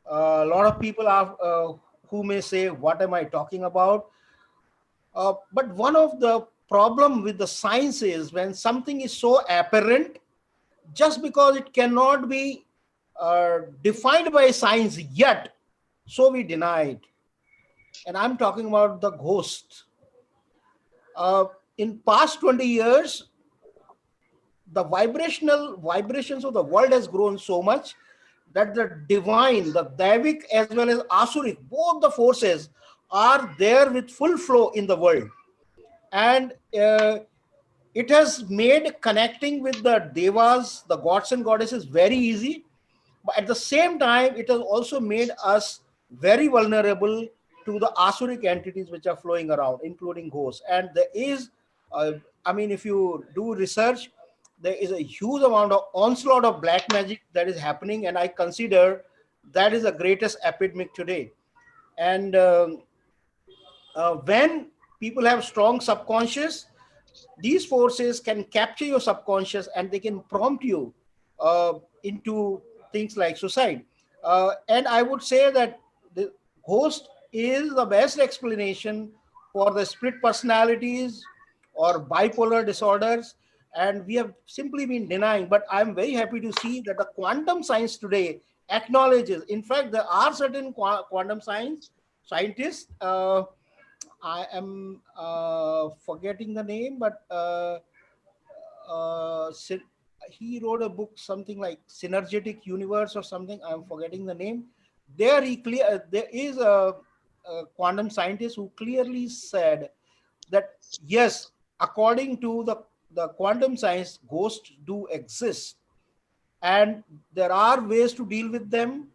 a lot of people who may say, "What am I talking about?" But one of the problem with the science is when something is so apparent, just because it cannot be defined by science yet, so we deny it. And I'm talking about the ghost. In past 20 years, the vibrations of the world has grown so much that the divine, the Davic as well as Asuric, both the forces are there with full flow in the world. And it has made connecting with the devas, the gods and goddesses, very easy. But at the same time, it has also made us very vulnerable to the Asuric entities which are flowing around, including ghosts. And there is, if you do research, there is a huge amount of onslaught of black magic that is happening. And I consider that is the greatest epidemic today. And when people have strong subconscious, these forces can capture your subconscious and they can prompt you into things like suicide. And I would say that the ghost is the best explanation for the split personalities or bipolar disorders. And we have simply been denying, but I'm very happy to see that the quantum science today acknowledges. In fact, there are certain quantum scientists. I am forgetting the name, but uh, he wrote a book, something like Synergetic Universe or something. I'm forgetting the name. There there is a quantum scientist who clearly said that yes, according to the quantum science, ghosts do exist, and there are ways to deal with them,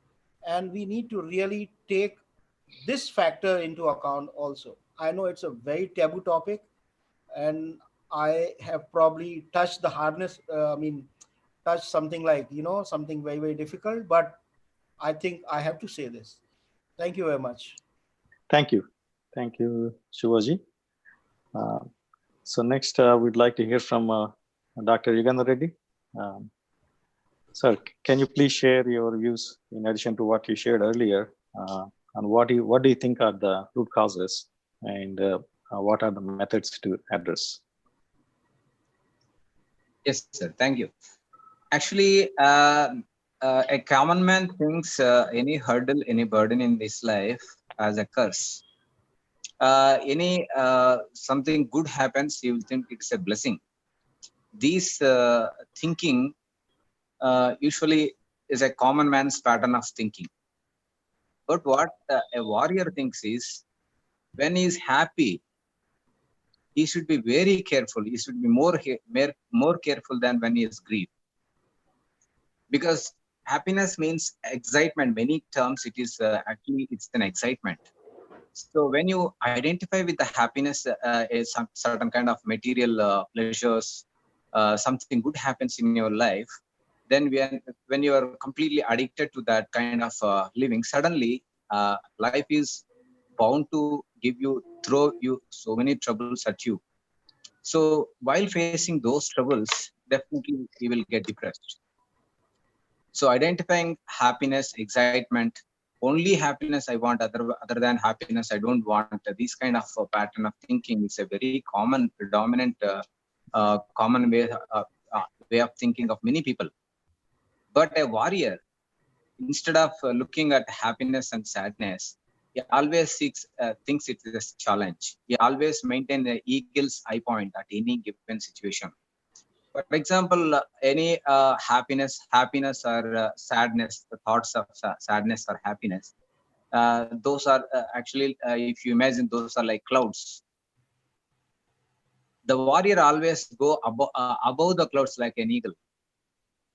and we need to really take this factor into account also. I know it's a very taboo topic, and I have probably touched the harness. Touched something like, something very, very difficult. But I think I have to say this. Thank you very much. Thank you. Thank you, Shivaji. Uh, so next, we'd like to hear from Dr. Yugandhar Reddy. Um, Sir, can you please share your views in addition to what you shared earlier on what do you think are the root causes and what are the methods to address? Yes, sir. Thank you. Actually, a common man thinks any hurdle, any burden in this life as a curse. Any something good happens, he will think it's a blessing. This thinking usually is a common man's pattern of thinking. But what a warrior thinks is, when he is happy, he should be very careful. He should be more careful than when he is grieved. Because happiness means excitement. Many terms, it is actually it's an excitement. So when you identify with the happiness, is some certain kind of material pleasures, something good happens in your life, then when you are completely addicted to that kind of living, suddenly life is bound to throw you so many troubles at you. So while facing those troubles, definitely you will get depressed. So identifying happiness, excitement, only happiness I want, other than happiness I don't want. This kind of pattern of thinking is a very common, predominant, common way of thinking of many people. But a warrior, instead of looking at happiness and sadness, he always thinks it is a challenge. He always maintains the eagle's eye point at any given situation. For example, any happiness or sadness, the thoughts of sadness or happiness, those are actually, if you imagine, those are like clouds. The warrior always go above the clouds like an eagle.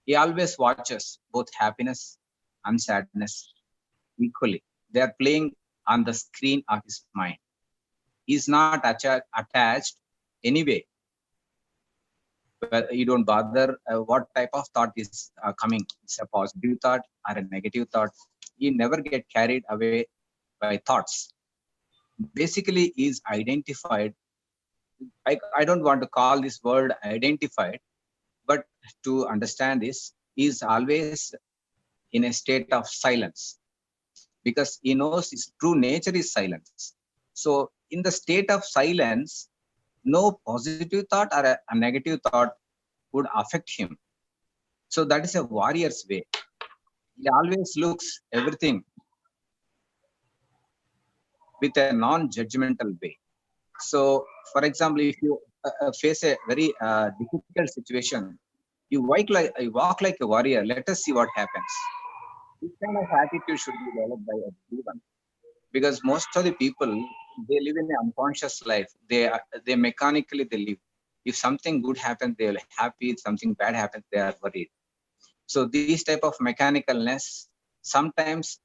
He always watches both happiness and sadness equally. They are playing on the screen of his mind. He is not attached anyway. But you don't bother what type of thought is coming. It's a positive thought or a negative thought. You never get carried away by thoughts. Basically, is identified. I don't want to call this word identified, but to understand this, is always in a state of silence, because he knows his true nature is silence. So in the state of silence, no positive thought or a negative thought would affect him. So that is a warrior's way. He always looks everything with a non-judgmental way. So, for example, if you face a very difficult situation, you walk like a warrior. Let us see what happens. This kind of attitude should be developed by everyone, because most of the people, they live in an unconscious life. They mechanically they live. If something good happens, they are happy. If something bad happens, they are worried. So this type of mechanicalness, sometimes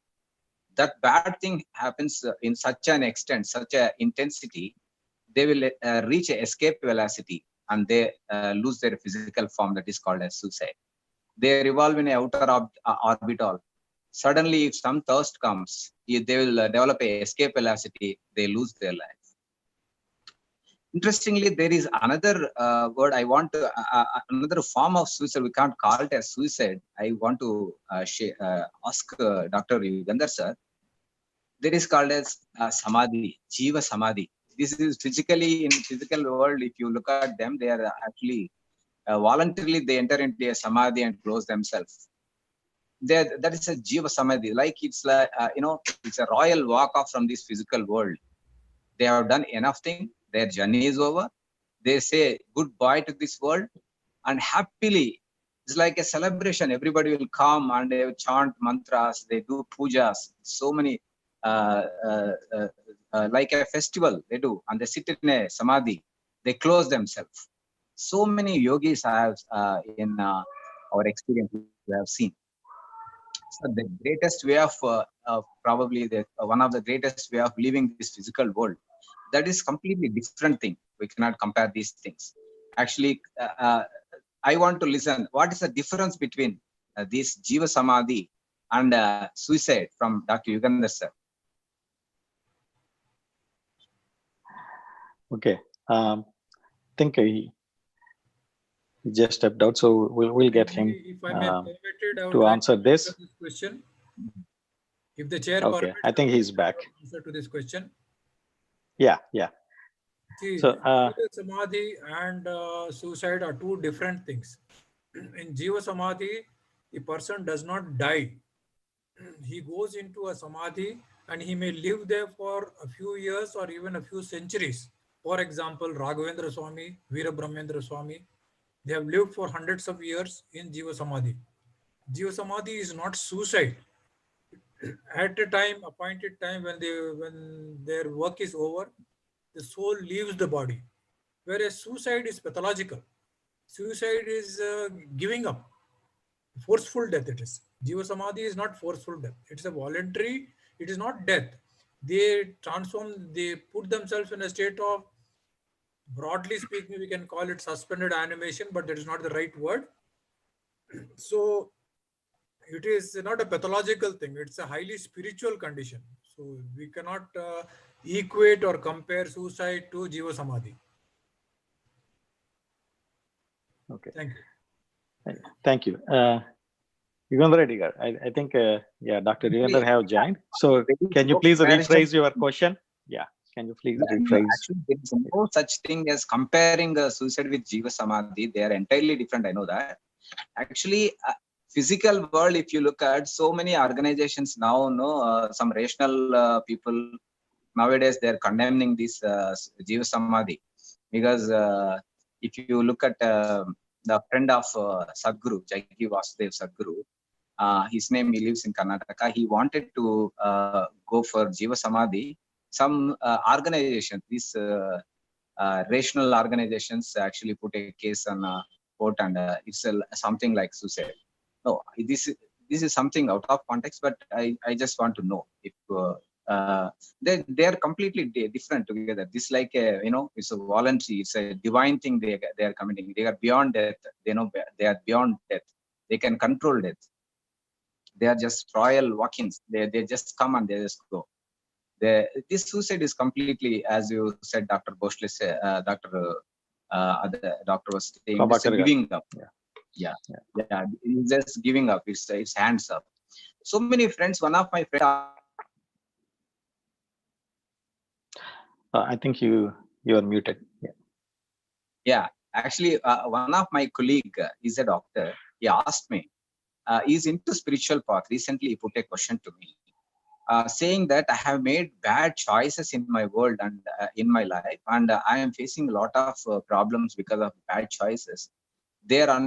that bad thing happens in such an extent, such an intensity, they will reach an escape velocity and they lose their physical form, that is called as suicide. They revolve in an outer orbital. Suddenly, if some thirst comes, they will develop a escape velocity, they lose their life. Interestingly, there is another word I want to, another form of suicide. We can't call it as suicide. I want to ask Dr. Yugandhar sir. There is called as samadhi, jiva samadhi. This is physically, in physical world, if you look at them, they are actually voluntarily they enter into a samadhi and close themselves. That is a jiva samadhi. Like it's like it's a royal walk off from this physical world. They have done enough thing. Their journey is over. They say goodbye to this world, and happily, it's like a celebration. Everybody will come and they will chant mantras. They do pujas. So many, like a festival they do, and they sit in a samadhi. They close themselves. So many yogis have in our experience we have seen. So the greatest way of probably one of the greatest way of living this physical world, that is completely different thing. We cannot compare these things. Actually, I want to listen. What is the difference between this Jiva Samadhi and suicide from Dr. Yugandhar sir? Okay. I think he just stepped out, so we'll get him If I may permitted, I would to like answer to this. answer this question. If the chair Okay, permits, I think he's back. answer to this question. Yeah. See, So, Jiva Samadhi and suicide are two different things. In Jiva Samadhi, the person does not die. He goes into a Samadhi and he may live there for a few years or even a few centuries. For example, Raghavendra Swami, Veera Brahmendra Swami, they have lived for hundreds of years in Jiva Samadhi. Jiva Samadhi is not suicide. At a time, appointed time, when their work is over, the soul leaves the body. Whereas suicide is pathological. Suicide is giving up. Forceful death it is. Jiva Samadhi is not forceful death. It's a voluntary, it is not death. They transform, they put themselves in a state of, broadly speaking, we can call it suspended animation, but that is not the right word. So it is not a pathological thing. It's a highly spiritual condition. So we cannot equate or compare suicide to Jiva Samadhi. okay. Thank you. Thank you. Yugandhar Reddy garu, I think, yeah, Dr. Yugandhar have joined. So can you please rephrase your question? Yeah, can you please rephrase? Actually, there is no such thing as comparing suicide with Jiva Samadhi. They are entirely different. I know that. Actually, physical world, if you look at so many organizations now, some rational people nowadays, they are condemning this Jiva Samadhi because if you look at the friend of Sadhguru, Jaigi Vasudev Sadhguru, his name, he lives in Karnataka. He wanted to go for Jiva Samadhi. Some organizations, these rational organizations, actually put a case on court, and it's something like suicide. No, this is something out of context, but I just want to know if they are completely different together. This like it's a voluntary, it's a divine thing they are committing. They are beyond death. They know they are beyond death. They can control death. They are just royal walk-ins. They just come and they just go. This suicide is completely, as you said, Dr. Boshle, doctor was saying, it's giving up. Yeah. It's just giving up. It's hands up. So many friends. One of my friends. I think you are muted. Yeah. Actually, one of my colleague is a doctor. He asked me. He's into spiritual path. Recently, he put a question to me. Saying that I have made bad choices in my world and in my life, and I am facing a lot of problems because of bad choices. They are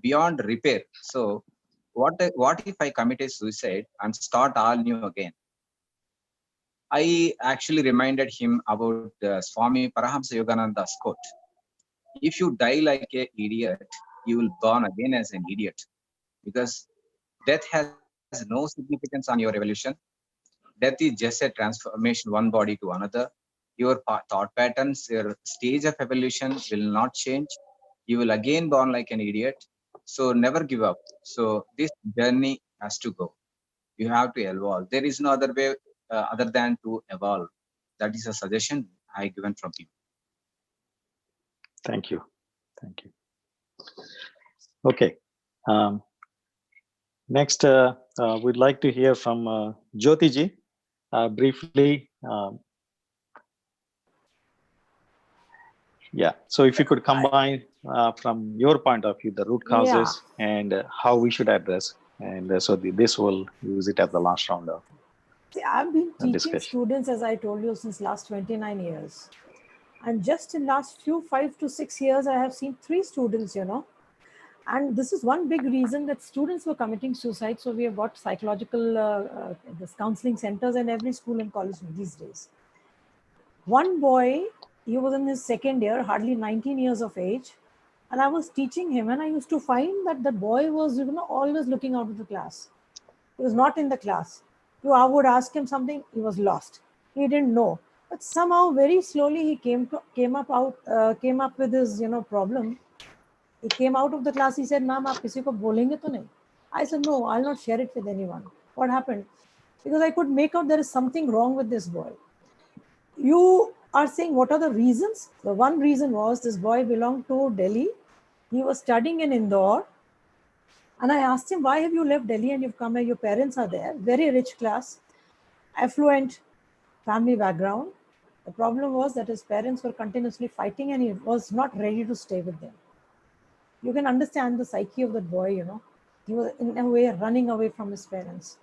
beyond repair. So, what if I commit a suicide and start all new again? I actually reminded him about Swami Parahamsa Yogananda's quote: "If you die like an idiot, you will born again as an idiot, because death has no significance on your evolution. Death is just a transformation, one body to another. Your thought patterns, your stage of evolution will not change. You will again born like an idiot. So never give up. So this journey has to go. You have to evolve. There is no other way other than to evolve." That is a suggestion I given from him. Thank you. Okay. Next, we'd like to hear from Jyoti ji. Briefly, yeah. So if you could combine from your point of view the root causes and how we should address, and so this will use it at the last round of. See, I've been teaching discussion. students, as I told you, since last 29 years. And just in last 5 to 6 years, I have seen 3 students, And this is one big reason that students were committing suicide. So we have got psychological this counseling centers in every school and college these days. One boy, he was in his second year, hardly 19 years of age. And I was teaching him, and I used to find that the boy was, always looking out of the class. He was not in the class. I would ask him something, he was lost. He didn't know. But somehow very slowly he came up with his problem. He came out of the class. He said, "Ma'am, आप किसी को बोलेंगे तो नहीं?" I said, "No, I'll not share it with anyone." What happened? Because I could make out there is something wrong with this boy. You are saying what are the reasons? The one reason was this boy belonged to Delhi. He was studying in Indore. And I asked him, why have you left Delhi and you've come here? Your parents are there, very rich class, affluent family background. The problem was that his parents were continuously fighting and he was not ready to stay with them. You can understand the psyche of that boy, He was in a way running away from his parents.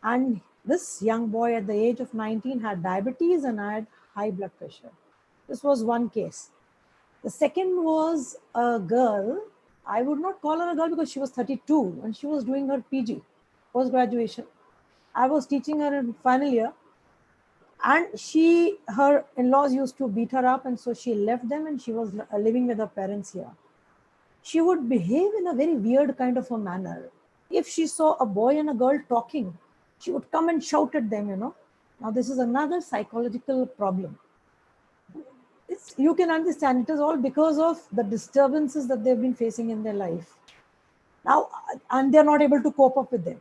And this young boy at the age of 19 had diabetes and had high blood pressure. This was one case. The second was a girl. I would not call her a girl because she was 32 and she was doing her PG, post graduation. I was teaching her in final year, and her in-laws used to beat her up, and so she left them and she was living with her parents here. She would behave in a very weird kind of a manner. If she saw a boy and a girl talking, she would come and shout at them, Now, this is another psychological problem. You can understand it is all because of the disturbances that they've been facing in their life. Now, and they're not able to cope up with them.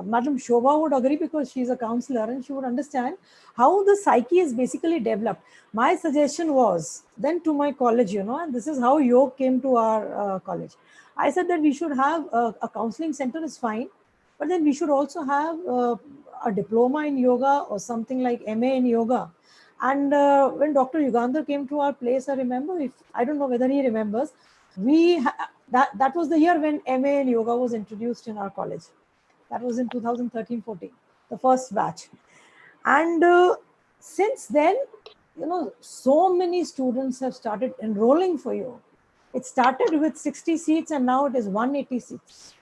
Madam Shobha would agree because she's a counselor and she would understand how the psyche is basically developed. My suggestion was then to my college, and this is how yoga came to our college. I said that we should have a counseling center is fine, but then we should also have a diploma in yoga or something like MA in yoga. And when Dr. Yugandhar came to our place, I remember, I don't know whether he remembers, that was the year when MA in yoga was introduced in our college. That was in 2013-14, the first batch. And since then, so many students have started enrolling for you. It started with 60 seats and now it is 180 seats.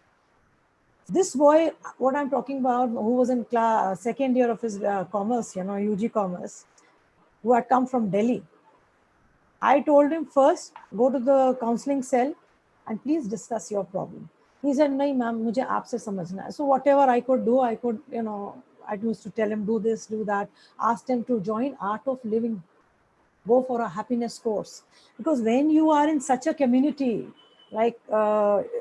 This boy, what I'm talking about, who was in second year of his commerce, UG commerce, who had come from Delhi. I told him first, go to the counseling cell and please discuss your problem. He said, "Nahi, ma'am, mujhe aapse samajhna hai." So whatever I could do, I used to tell him, do this, do that. Asked him to join Art of Living, go for a happiness course. Because when you are in such a community, like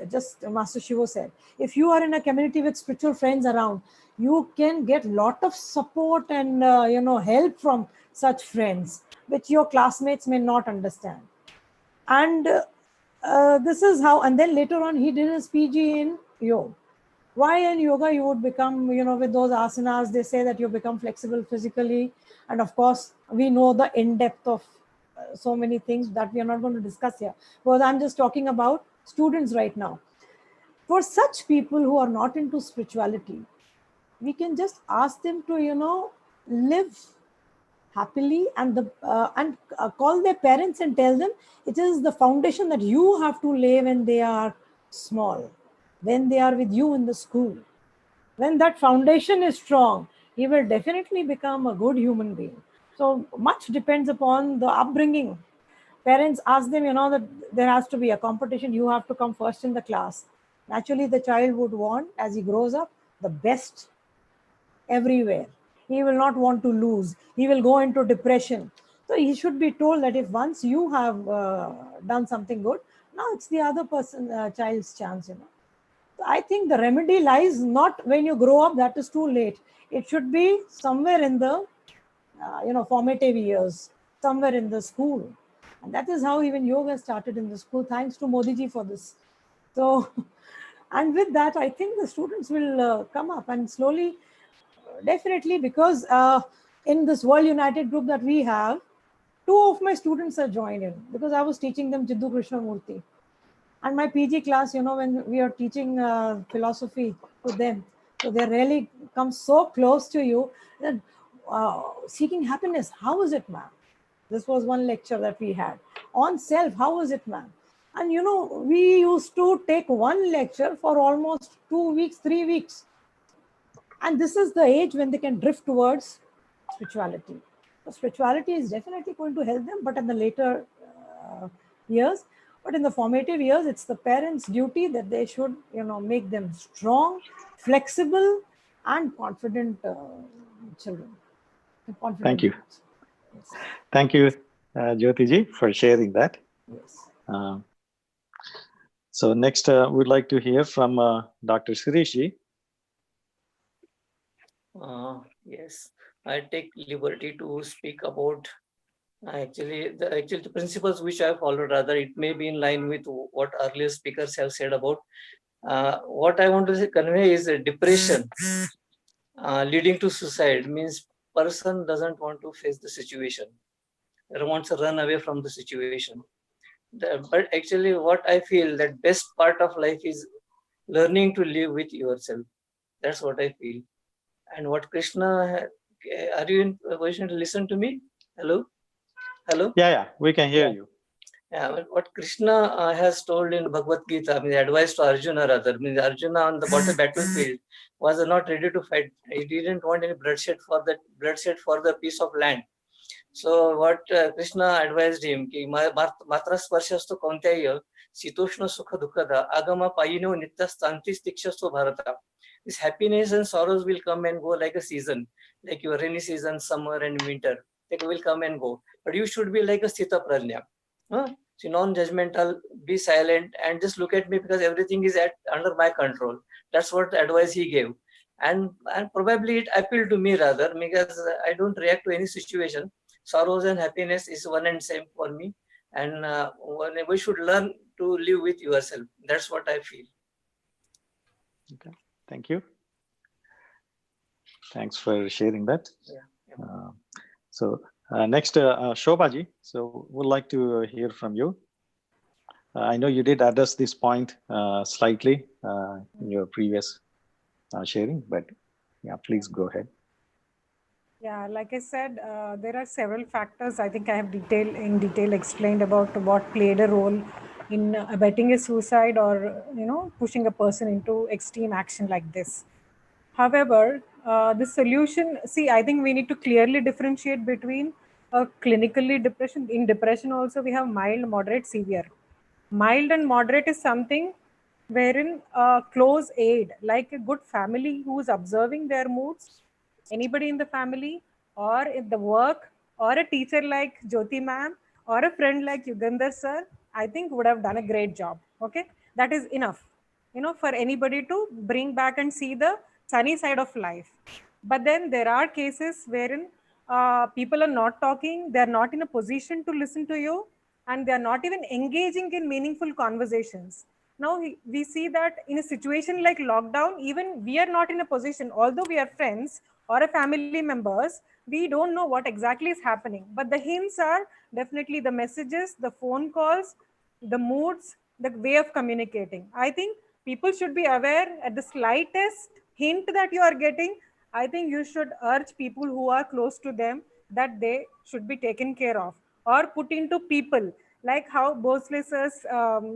just Master Shivo said, if you are in a community with spiritual friends around, you can get lot of support and help from such friends, which your classmates may not understand. And this is how, and then later on he did his PG in yoga. Why in yoga you would become, with those asanas, they say that you become flexible physically. And of course, we know the in-depth of so many things that we are not going to discuss here. Because I'm just talking about students right now. For such people who are not into spirituality, we can just ask them to, live happily and call their parents and tell them it is the foundation that you have to lay when they are small, when they are with you in the school. When that foundation is strong, he will definitely become a good human being. So much depends upon the upbringing. Parents ask them, that there has to be a competition. You have to come first in the class. Naturally, the child would want, as he grows up, the best everywhere. He will not want to lose. He will go into depression. So he should be told that if once you have done something good, now it's the other child's chance, So I think the remedy lies not when you grow up, that is too late. It should be somewhere in the, formative years, somewhere in the school. And that is how even yoga started in the school. Thanks to Modi ji for this. So, and with that, I think the students will come up and slowly, definitely, because in this World United group that we have, 2 of my students are joined in because I was teaching them Jiddu Krishnamurti. And my PG class, when we are teaching philosophy to them, so they really come so close to you that seeking happiness, how is it, ma'am? This was one lecture that we had. On self, how is it, ma'am? And we used to take one lecture for almost 2 weeks, 3 weeks. And this is the age when they can drift towards spirituality. So spirituality is definitely going to help them, but in the later years, but in the formative years, it's the parents' duty that they should, make them strong, flexible, and confident children. confident. Thank you. Yes. Thank you, Jyotiji, for sharing that. Yes. So next, we'd like to hear from Dr. Sirishi. Yes, I take liberty to speak about the principles which I followed. Rather, it may be in line with what earlier speakers have said about. What I want to convey is depression leading to suicide means person doesn't want to face the situation, or wants to run away from the situation. But actually, what I feel that best part of life is learning to live with yourself. That's what I feel. And what Krishna, are you in a position to listen to me? Hello? Hello? Yeah, we can hear you. Yeah, what Krishna has told in Bhagavad Gita, I mean, advice to Arjuna rather, means Arjuna on the battlefield was not ready to fight. He didn't want any bloodshed for the piece of land. So what Krishna advised him, ki matra sparshastu kauntaya sitoshna sukha dukkada agama payino nityastanti stikshastu bharata. This happiness and sorrows will come and go like a season, like your rainy season, summer and winter. They will come and go. But you should be like a Sthita Prajna. So non-judgmental, be silent, and just look at me because everything is under my control. That's what the advice he gave. And probably it appealed to me rather because I don't react to any situation. Sorrows and happiness is one and same for me. And we should learn to live with yourself. That's what I feel. Okay, thank you. Thanks for sharing that. So next, Shobhaji, so we'd like to hear from you. I know you did address this point slightly in your previous sharing, but yeah, please go ahead. Yeah, like I said, there are several factors. I think I have in detail explained about what played a role in abetting a suicide or pushing a person into extreme action like this. However, the solution, I think we need to clearly differentiate between clinically depression. In depression also, we have mild, moderate, severe. Mild and moderate is something wherein close aid, like a good family who is observing their moods, anybody in the family or in the work or a teacher like Jyoti ma'am or a friend like Yugandhar sir, I think would have done a great job. Okay, that is enough, for anybody to bring back and see the sunny side of life. But then there are cases wherein people are not talking, they're not in a position to listen to you, and they're not even engaging in meaningful conversations. Now we see that in a situation like lockdown, even we are not in a position, although we are friends or a family members, we don't know what exactly is happening. But the hints are definitely the messages, the phone calls, the moods, the way of communicating. I think people should be aware at the slightest hint that you are getting. I think you should urge people who are close to them that they should be taken care of or put into people. Like how Bosle sir's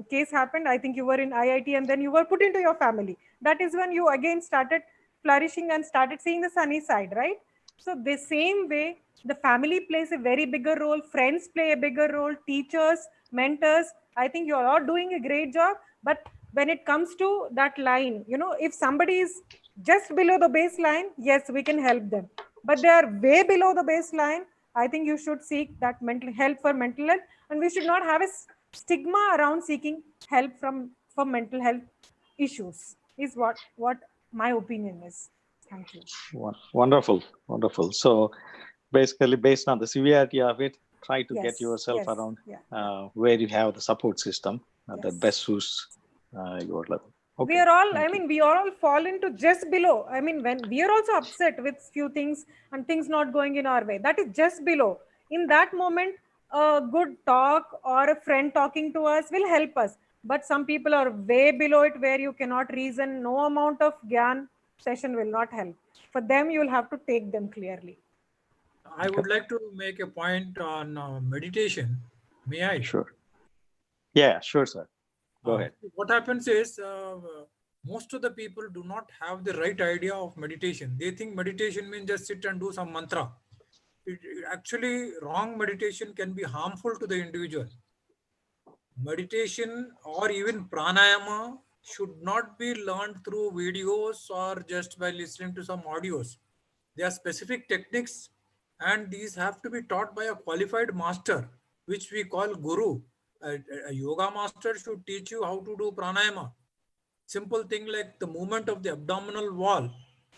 case happened. I think you were in IIT and then you were put into your family. That is when you again started flourishing and started seeing the sunny side, right? So the same way, the family plays a very bigger role, friends play a bigger role, teachers, mentors. I think you're all doing a great job. But when it comes to that line, if somebody is just below the baseline, yes, we can help them. But they are way below the baseline. I think you should seek that mental help for mental health, and we should not have a stigma around seeking help for mental health issues. Is what my opinion is. Thank you. Wonderful, wonderful. So basically, based on the severity of it, try to get yourself around where you have the support system that best suits your level. Okay. We are all, we all fall into just below. When we are also upset with few things and things not going in our way, that is just below. In that moment, a good talk or a friend talking to us will help us. But some people are way below it where you cannot reason. No amount of Gyan session will not help. For them, you will have to take them clearly. I would like to make a point on meditation. May I? Sure. Yeah, sure, sir. Go ahead. What happens is most of the people do not have the right idea of meditation. They think meditation means just sit and do some mantra. Actually, wrong meditation can be harmful to the individual. Meditation or even pranayama should not be learned through videos or just by listening to some audios. There are specific techniques and these have to be taught by a qualified master, which we call guru. A yoga master should teach you how to do pranayama. Simple thing like the movement of the abdominal wall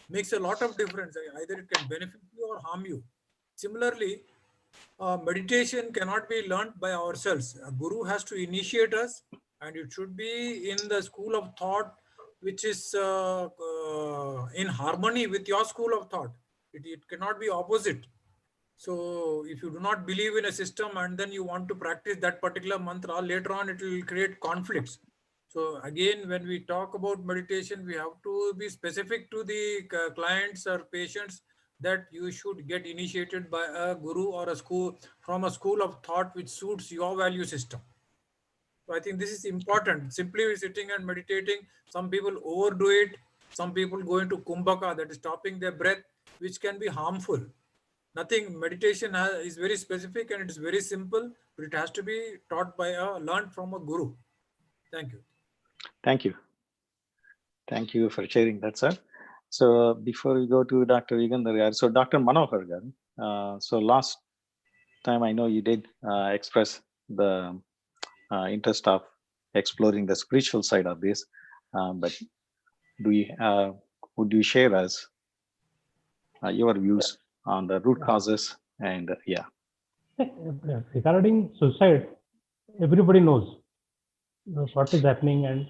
makes a lot of difference. Either it can benefit you or harm you. Similarly, meditation cannot be learnt by ourselves. A guru has to initiate us, and it should be in the school of thought which is in harmony with your school of thought. It cannot be opposite. So if you do not believe in a system and then you want to practice that particular mantra, later on it will create conflicts. So again, when we talk about meditation, we have to be specific to the clients or patients that you should get initiated by a guru or a school, from a school of thought which suits your value system. So I think this is important. Simply sitting and meditating, some people overdo it. Some people go into kumbhaka, that is stopping their breath, which can be harmful. Nothing. Meditation is very specific and it is very simple, but it has to be taught by learned from a guru. Thank you. Thank you. Thank you for sharing that, sir. So before we go to Dr. Yugandhar, so Dr. Manohar garu, so last time I know you did express the interest of exploring the spiritual side of this, but would you share us your views on the root causes and yeah. Regarding suicide, everybody knows what is happening, and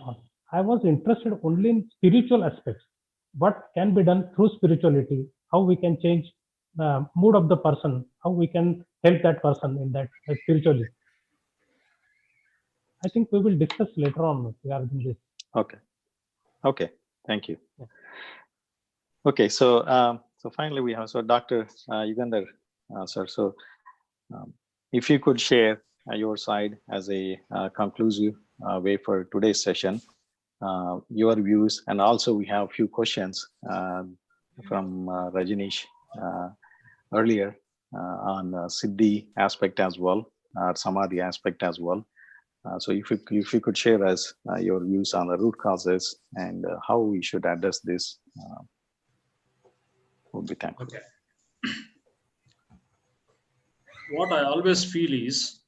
I was interested only in spiritual aspects. What can be done through spirituality? How we can change the mood of the person? How we can help that person in that spiritually? I think we will discuss later on regarding this. Okay. Okay. Thank you. Yeah. Okay. So so finally we have Dr. Yugandhar, sir. So if you could share your side as a conclusive way for today's session, your views, and also we have a few questions from Rajneesh earlier on Siddhi aspect as well, Samadhi aspect as well. So if you could share us your views on the root causes and how we should address this, would be thankful. Okay. What I always feel is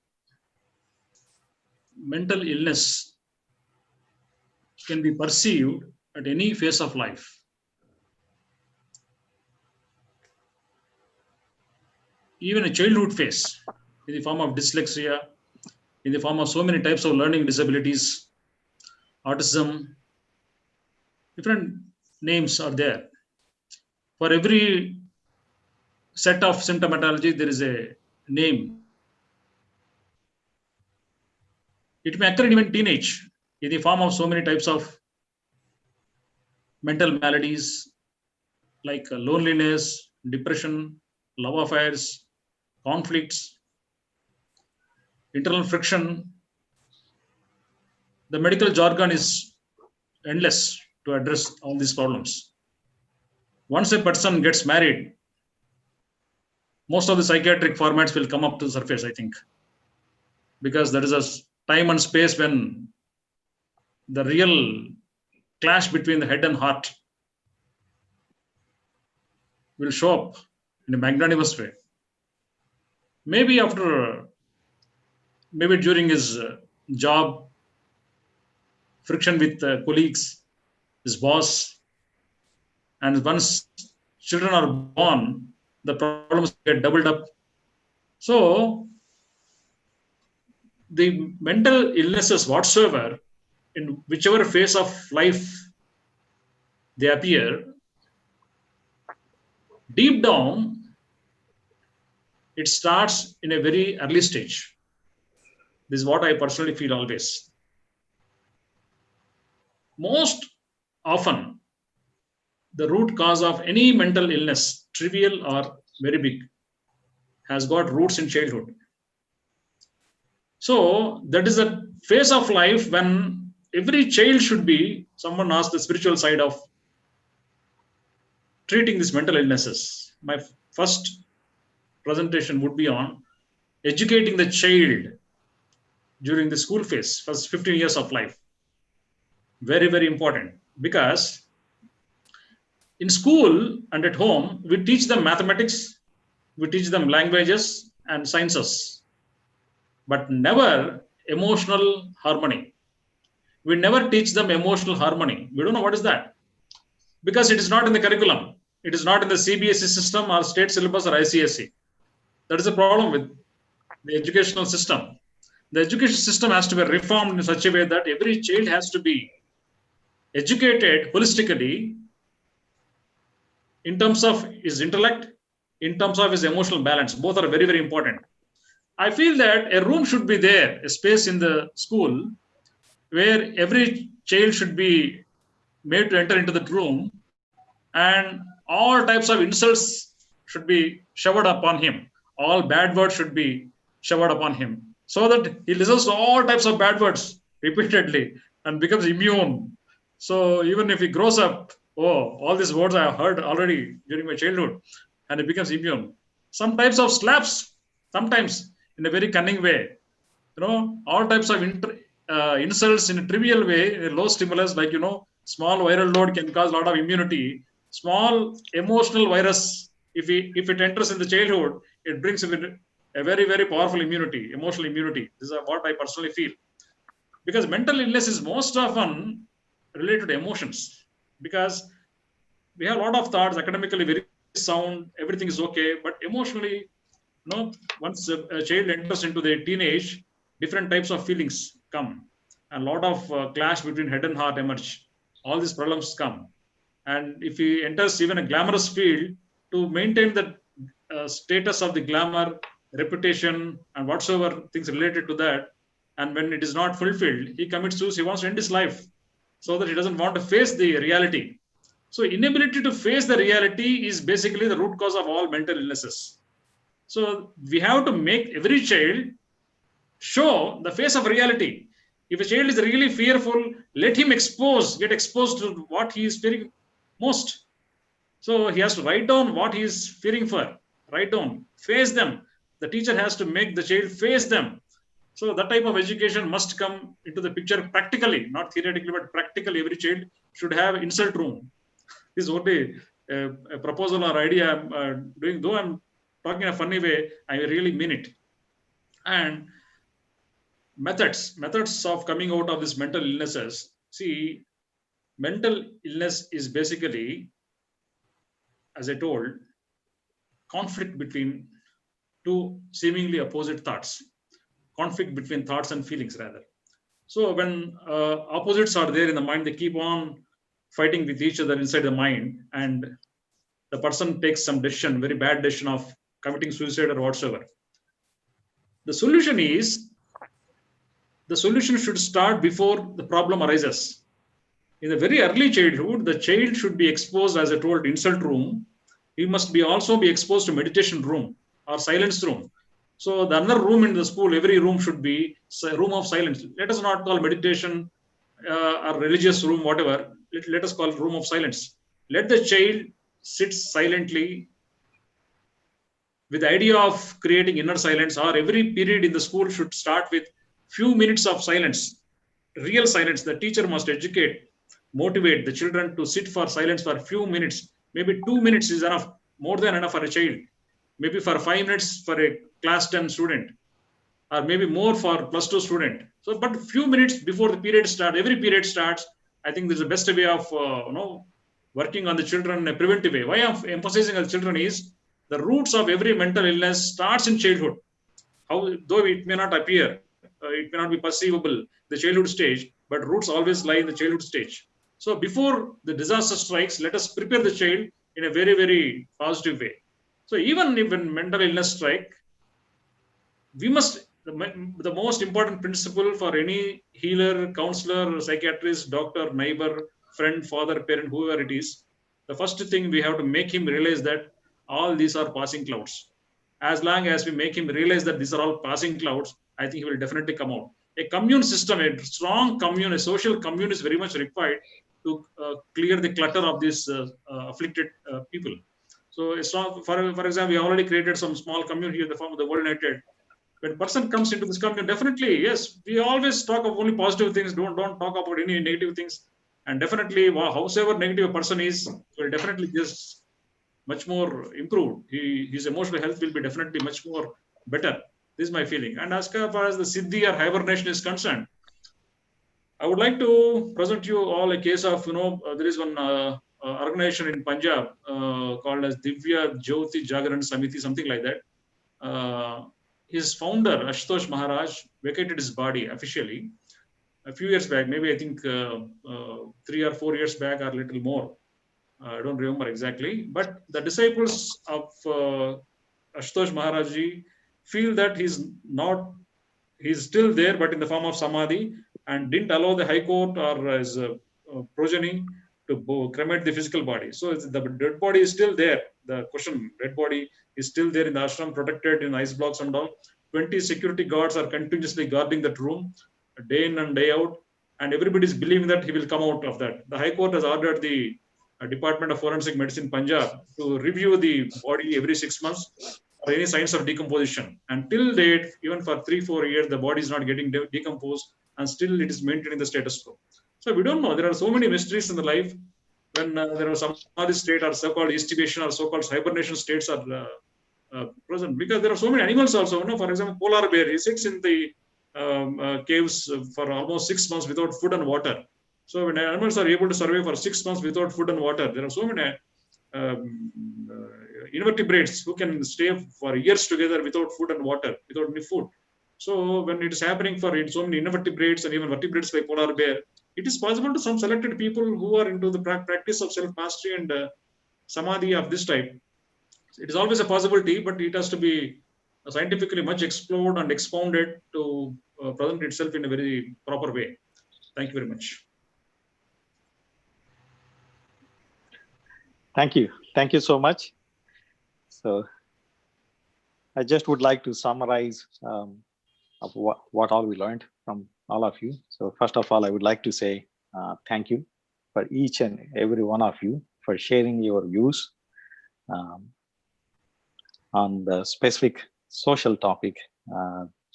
mental illness can be perceived at any phase of life. Even a childhood phase, in the form of dyslexia, in the form of so many types of learning disabilities, autism, different names are there. For every set of symptomatology, there is a name. It may occur in even teenage in the form of so many types of mental maladies like loneliness, depression, love affairs, conflicts, internal friction. The medical jargon is endless to address all these problems. Once a person gets married, most of the psychiatric formats will come up to the surface, I think, because there is a time and space when the real clash between the head and heart will show up in a magnanimous way. Maybe during his job, friction with colleagues, his boss, and once children are born, the problems get doubled up. So the mental illnesses whatsoever, in whichever phase of life they appear, deep down, it starts in a very early stage. This is what I personally feel always. Most often, the root cause of any mental illness, trivial or very big, has got roots in childhood. So that is a phase of life when every child should be, someone asked the spiritual side of treating these mental illnesses. My first presentation would be on educating the child during the school phase, first 15 years of life. Very, very important, because in school and at home, we teach them mathematics, we teach them languages and sciences, but never emotional harmony. We never teach them emotional harmony. We don't know what is that, because it is not in the curriculum. It is not in the CBSE system or state syllabus or ICSE. That is the problem with the educational system. The education system has to be reformed in such a way that every child has to be educated holistically in terms of his intellect, in terms of his emotional balance. Both are very, very important. I feel that a room should be there, a space in the school where every child should be made to enter into that room, and all types of insults should be showered upon him. All bad words should be showered upon him, so that he listens to all types of bad words repeatedly and becomes immune. So even if he grows up, oh, all these words I have heard already during my childhood, and he becomes immune. Some types of slaps, sometimes in a very cunning way, all types of insults in a trivial way, a low stimulus, like, small viral load can cause a lot of immunity. Small emotional virus, if it enters in the childhood, it brings with it a very, very powerful immunity, emotional immunity. This is what I personally feel. Because mental illness is most often related to emotions. Because we have a lot of thoughts, academically very sound, everything is okay, but emotionally, once a child enters into their teenage, different types of feelings come. And a lot of clash between head and heart emerge. All these problems come. And if he enters even a glamorous field, to maintain the status of the glamour, reputation, and whatsoever things related to that, and when it is not fulfilled, he commits suicide. He wants to end his life so that he doesn't want to face the reality. So inability to face the reality is basically the root cause of all mental illnesses. So we have to make every child show the face of reality. If a child is really fearful, let him get exposed to what he is fearing most. So he has to write down what he is fearing for. Write down, face them. The teacher has to make the child face them. So that type of education must come into the picture practically, not theoretically, but practically. Every child should have insult room. This is only a proposal or idea I'm doing. Though I'm talking in a funny way, I really mean it. And methods of coming out of these mental illnesses. See, mental illness is basically, as I told, conflict between two seemingly opposite thoughts, conflict between thoughts and feelings, rather. So when opposites are there in the mind, they keep on fighting with each other inside the mind, and the person takes some decision, very bad decision of committing suicide or whatsoever. The solution should start before the problem arises. In the very early childhood, the child should be exposed, as I told, insult room. He must also be exposed to meditation room or silence room. So the other room in the school, every room should be a room of silence. Let us not call meditation or religious room, whatever. Let us call room of silence. Let the child sit silently with the idea of creating inner silence, or every period in the school should start with few minutes of silence, real silence. The teacher must educate, motivate the children to sit for silence for a few minutes. Maybe 2 minutes is enough, more than enough for a child. Maybe for 5 minutes for a class 10 student, or maybe more for plus 2 student. So, but a few minutes before the period starts, every period starts, I think this is the best way of working on the children in a preventive way. Why I'm emphasizing on the children is the roots of every mental illness starts in childhood. Though it may not appear, it may not be perceivable, the childhood stage, but roots always lie in the childhood stage. So before the disaster strikes, let us prepare the child in a very, very positive way. So even if when mental illness strike, we must, the most important principle for any healer, counselor, psychiatrist, doctor, neighbor, friend, father, parent, whoever it is, the first thing we have to make him realize that all these are passing clouds. As long as we make him realize that these are all passing clouds, I think he will definitely come out. A commune system, a strong commune, a social commune is very much required to clear the clutter of these afflicted people. So a strong, for example, we already created some small commune here in the form of the World United. When person comes into this commune, definitely, yes, we always talk of only positive things, don't talk about any negative things. And definitely, howsoever negative a person is, will definitely just much more improved. His emotional health will be definitely much more better. This is my feeling. And as far as the Siddhi or hibernation is concerned, I would like to present you all a case of, there is one organization in Punjab called as Divya Jyoti Jagaran Samiti, something like that. His founder, Ashutosh Maharaj, vacated his body officially a few years back, maybe I think 3 or 4 years back or a little more. I don't remember exactly. But the disciples of Ashutosh Maharaj ji feel that he's still there, but in the form of samadhi, and didn't allow the High Court or his progeny to cremate the physical body. So the dead body is still there. The question, dead body is still there in the ashram, protected in ice blocks and all. 20 security guards are continuously guarding that room, day in and day out, and everybody is believing that he will come out of that. The High Court has ordered the Department of Forensic Medicine, Punjab, to review the body every 6 months for any signs of decomposition. And till date, even for 3-4 years, the body is not getting decomposed, and still it is maintaining the status quo. So we don't know. There are so many mysteries in the life. When there are some other state or so-called estivation or so-called hibernation states are present, because there are so many animals also. For example, polar bear, he sits in the caves for almost 6 months without food and water. So when animals are able to survive for 6 months without food and water, there are so many invertebrates who can stay for years together without food and water, without any food. So when it is happening for so many invertebrates and even vertebrates like polar bear, it is possible to some selected people who are into the practice of self-mastery and samadhi of this type. It is always a possibility, but it has to be scientifically much explored and expounded to present itself in a very proper way. Thank you very much. Thank you. Thank you so much. So I just would like to summarize of what all we learned from all of you. So first of all, I would like to say thank you for each and every one of you for sharing your views on the specific social topic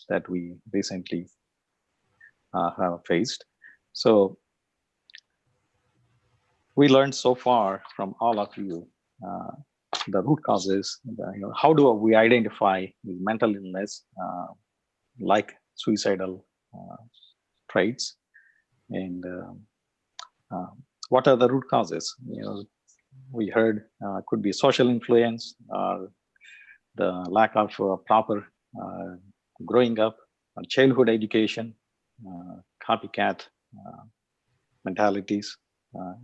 that we recently have faced. So we learned so far from all of you the root causes, how do we identify the mental illness like suicidal traits, and what are the root causes? We heard could be social influence, the lack of proper growing up, childhood education, copycat mentalities,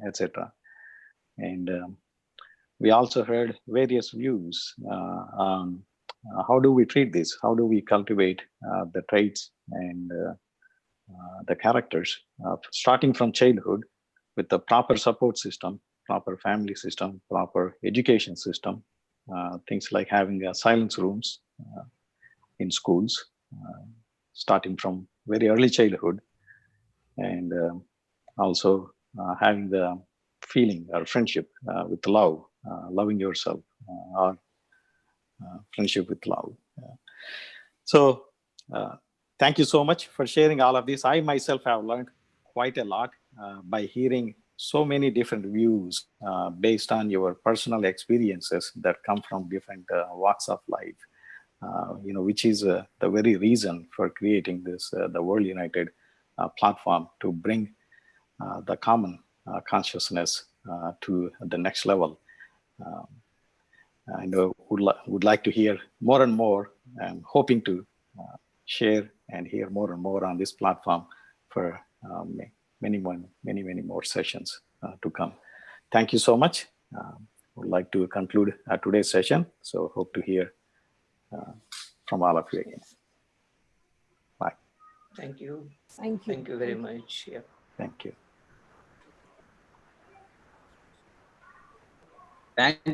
etc. And we also heard various views on how do we treat this? How do we cultivate the traits and the characters starting from childhood with the proper support system, proper family system, proper education system, things like having silence rooms in schools, starting from very early childhood, and also having the feeling or friendship with love, loving yourself, or friendship with love. So thank you so much for sharing all of this. I myself have learned quite a lot by hearing so many different views based on your personal experiences that come from different walks of life, which is the very reason for creating this, the World United platform, to bring the common consciousness to the next level. I know would like to hear more and more, and hoping to share and hear more and more on this platform for many more sessions to come. Thank you so much. Would like to conclude today's session. So hope to hear from all of you again. Bye. Thank you. Thank you. Thank you very much. Yeah. Thank you. Thank